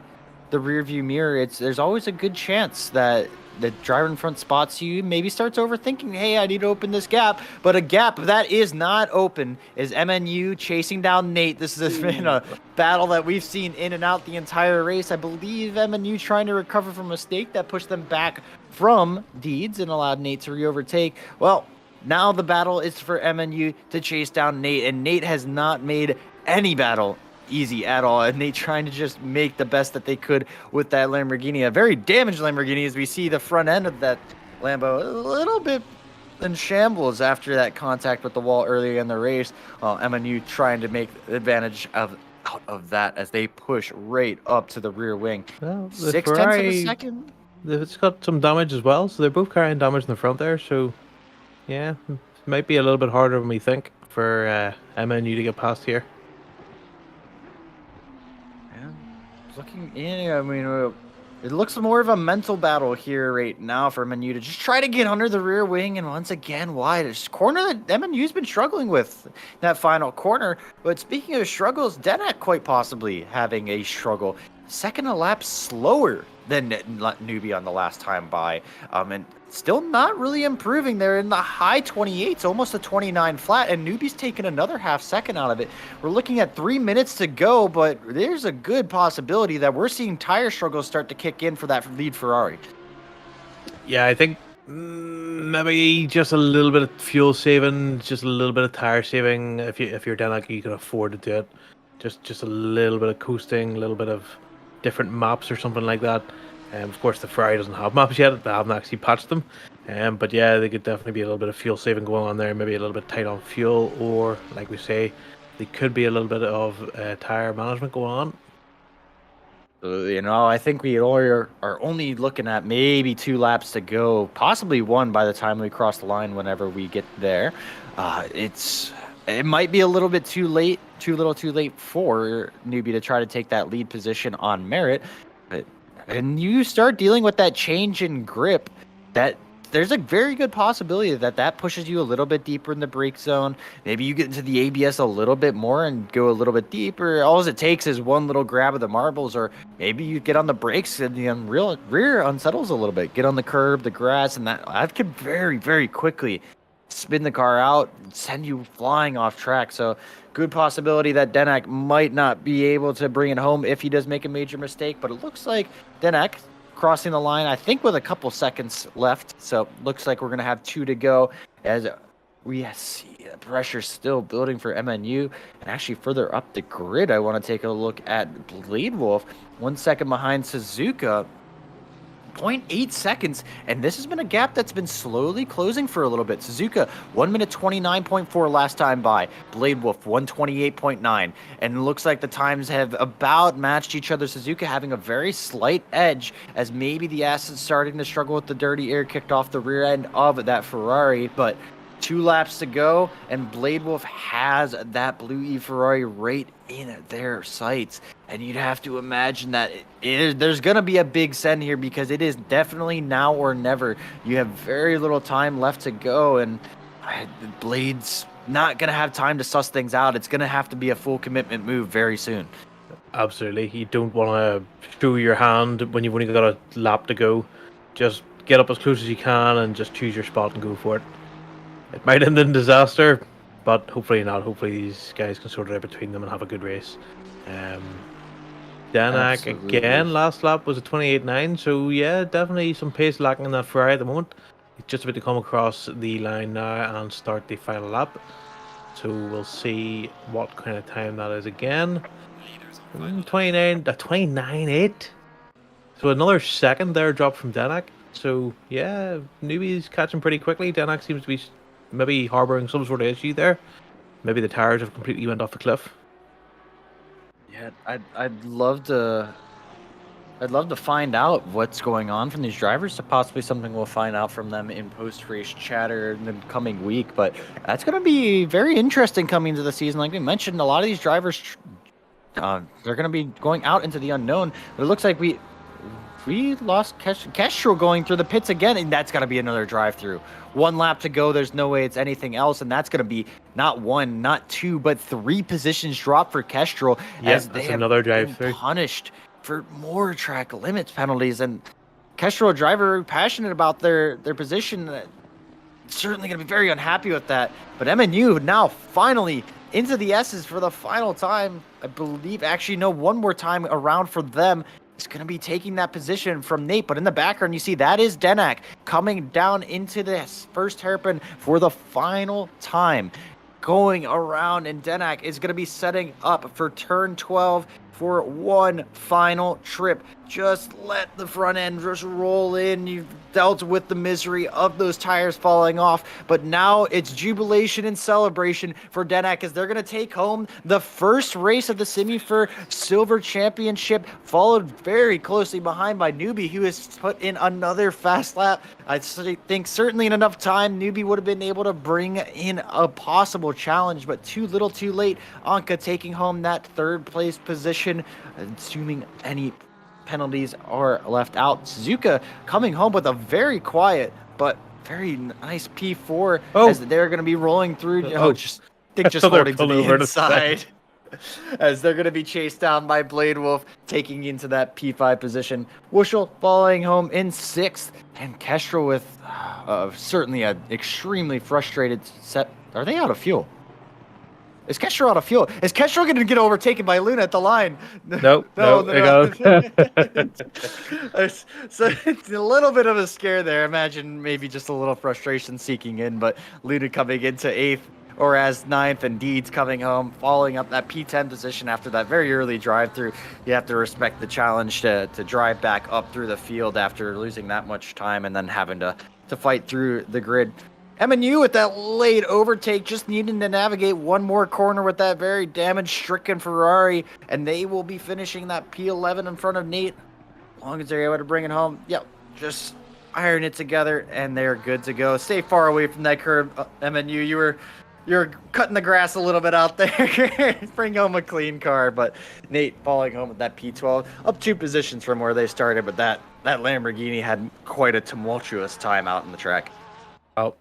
the rear view mirror, there's always a good chance that the driver in front spots you, maybe starts overthinking, hey, I need to open this gap. But a gap that is not open is MNU chasing down Nate. This has been a battle that we've seen in and out the entire race. I believe MNU trying to recover from a mistake that pushed them back from Deeds and allowed Nate to re-overtake. Well, now the battle is for MNU to chase down Nate, and Nate has not made any battle easy at all, and they trying to just make the best that they could with that Lamborghini, a very damaged Lamborghini, as we see the front end of that Lambo a little bit in shambles after that contact with the wall earlier in the race. MNU trying to make advantage out of that as they push right up to the rear wing.
Well,
6/10 of a second.
It's got some damage as well, so they're both carrying damage in the front there. So yeah, it might be a little bit harder than we think for MNU to get past here.
Looking in, I mean, it looks more of a mental battle here right now for MNU to just try to get under the rear wing, and once again wide. It's a corner that MNU's been struggling with, that final corner. But speaking of struggles, Denak quite possibly having a struggle. Second a lap slower than Newbie on the last time by, and still not really improving. They're in the high 28s, almost a 29 flat, and Newbie's taking another half second out of it. We're looking at 3 minutes to go, but there's a good possibility that we're seeing tire struggles start to kick in for that lead Ferrari.
Yeah, I think maybe just a little bit of fuel saving, just a little bit of tire saving. If you're Denak, you can afford to do it. Just a little bit of coasting, a little bit of different maps or something like that. Of course, the Ferrari doesn't have maps yet. They haven't actually patched them. But yeah, they could definitely be a little bit of fuel saving going on there. Maybe a little bit tight on fuel, or like we say, there could be a little bit of tire management going on.
I think we are only looking at maybe 2 laps to go, possibly 1 by the time we cross the line. Whenever we get there, it might be a little bit too late, too late for Newbie to try to take that lead position on merit. And you start dealing with that change in grip, that there's a very good possibility that pushes you a little bit deeper in the brake zone. Maybe you get into the ABS a little bit more and go a little bit deeper. All it takes is one little grab of the marbles, or maybe you get on the brakes and the rear unsettles a little bit. Get on the curb, the grass, and that could very, very quickly spin the car out, send you flying off track. So good possibility that Denak might not be able to bring it home if he does make a major mistake. But it looks like Denak crossing the line, I think, with a couple seconds left. So looks like we're going to have 2 to go as we see the pressure still building for MNU. And actually further up the grid, I want to take a look at Blade Wolf, 1 second behind Suzuka. 0.8 seconds, and this has been a gap that's been slowly closing for a little bit. Suzuka, 1 minute 29.4 last time by. Blade Wolf, 128.9. And it looks like the times have about matched each other. Suzuka having a very slight edge, as maybe the Acid's starting to struggle with the dirty air kicked off the rear end of that Ferrari, but 2 laps to go, and Blade Wolf has that Blue E Ferrari right in their sights. And you'd have to imagine that there's going to be a big send here, because it is definitely now or never. You have very little time left to go, and Blade's not going to have time to suss things out. It's going to have to be a full commitment move very soon.
Absolutely. You don't want to show your hand when you've only got a lap to go. Just get up as close as you can and just choose your spot and go for it. It might end in disaster, but hopefully not. Hopefully these guys can sort it out between them and have a good race. Danak again, last lap was a 28.9, so yeah, definitely some pace lacking in that Ferrari at the moment. It's just about to come across the line now and start the final lap. So we'll see what kind of time that is again. 29.8. So another second there drop from Danak. So yeah, newbies catching pretty quickly. Danak seems to be maybe harboring some sort of issue there. Maybe the tires have completely went off the cliff.
Yeah, I'd love to find out what's going on from these drivers. So possibly something we'll find out from them in post-race chatter in the coming week. But that's going to be very interesting coming into the season. Like we mentioned, a lot of these drivers, they're going to be going out into the unknown. But it looks like we lost Kestrel going through the pits again, and that's got to be another drive-through. 1 lap to go. There's no way it's anything else, and that's going to be not 1, not 2, but 3 positions drop for Kestrel, as they have
another drive-through.
Punished for more track limits penalties. And Kestrel, a driver passionate about their position, certainly going to be very unhappy with that. But MNU now finally into the S's for the final time. I believe, actually, no, one more time around for them. Is going to be taking that position from Nate. But in the background, you see that is Denak coming down into this first hairpin for the final time. Going around, and Denak is going to be setting up for turn 12 for one final trip. Just let the front end just roll in. You've dealt with the misery of those tires falling off, but now it's jubilation and celebration for Denak, as they're going to take home the first race of the Simufur Silver Championship, followed very closely behind by Newbie, who has put in another fast lap. I think certainly in enough time, Newbie would have been able to bring in a possible challenge, but too little too late. Anka taking home that 3rd place position, assuming any penalties are left out. Suzuka coming home with a very quiet but very nice P4 as they're going to be rolling through. Just holding to the inside as they're going to be chased down by Blade Wolf, taking into that P5 position. Wushel falling home in 6th, and Kestrel with certainly an extremely frustrated set. Are they out of fuel? Is Kestrel out of fuel? Is Kestrel going to get overtaken by Luna at the line?
No.
So it's a little bit of a scare there. Imagine maybe just a little frustration seeking in, but Luna coming into 8th. or as ninth and Deeds coming home, following up that P10 position after that very early drive through. You have to respect the challenge to drive back up through the field after losing that much time and then having to fight through the grid. MNU with that late overtake, just needing to navigate one more corner with that very damage-stricken Ferrari, and they will be finishing that P11 in front of Nate. As long as they're able to bring it home, yep, just iron it together, and they're good to go. Stay far away from that curb, MNU. You're cutting the grass a little bit out there. Bring home a clean car, but Nate falling home with that P12, up 2 positions from where they started, but that Lamborghini had quite a tumultuous time out in the track.
Oh,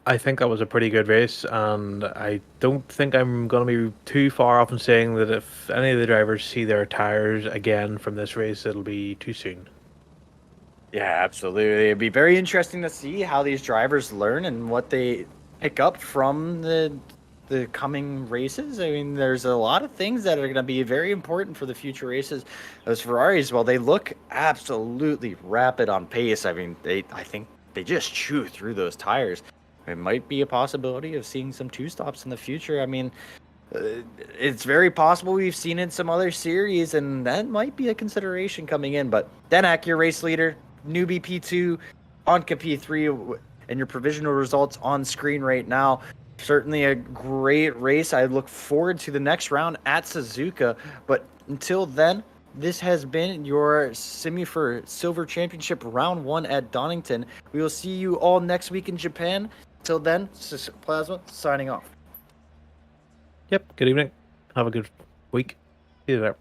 I think that was a pretty good race, and I don't think I'm going to be too far off in saying that if any of the drivers see their tires again from this race, it'll be too soon.
Yeah, absolutely. It'd be very interesting to see how these drivers learn and what they pick up from the coming races. I mean, there's a lot of things that are going to be very important for the future races. Those Ferraris, well, they look absolutely rapid on pace. I mean, I think they just chew through those tires. It might be a possibility of seeing some 2-stops in the future. I mean, it's very possible we've seen it in some other series, and that might be a consideration coming in. But Denak, your race leader, newbie P2, Onka P3, and your provisional results on screen right now. Certainly a great race. I look forward to the next round at Suzuka. But until then, this has been your Simufur Silver Championship Round 1 at Donington. We will see you all next week in Japan. Till then, Plasma signing off.
Yep, good evening. Have a good week. See you there.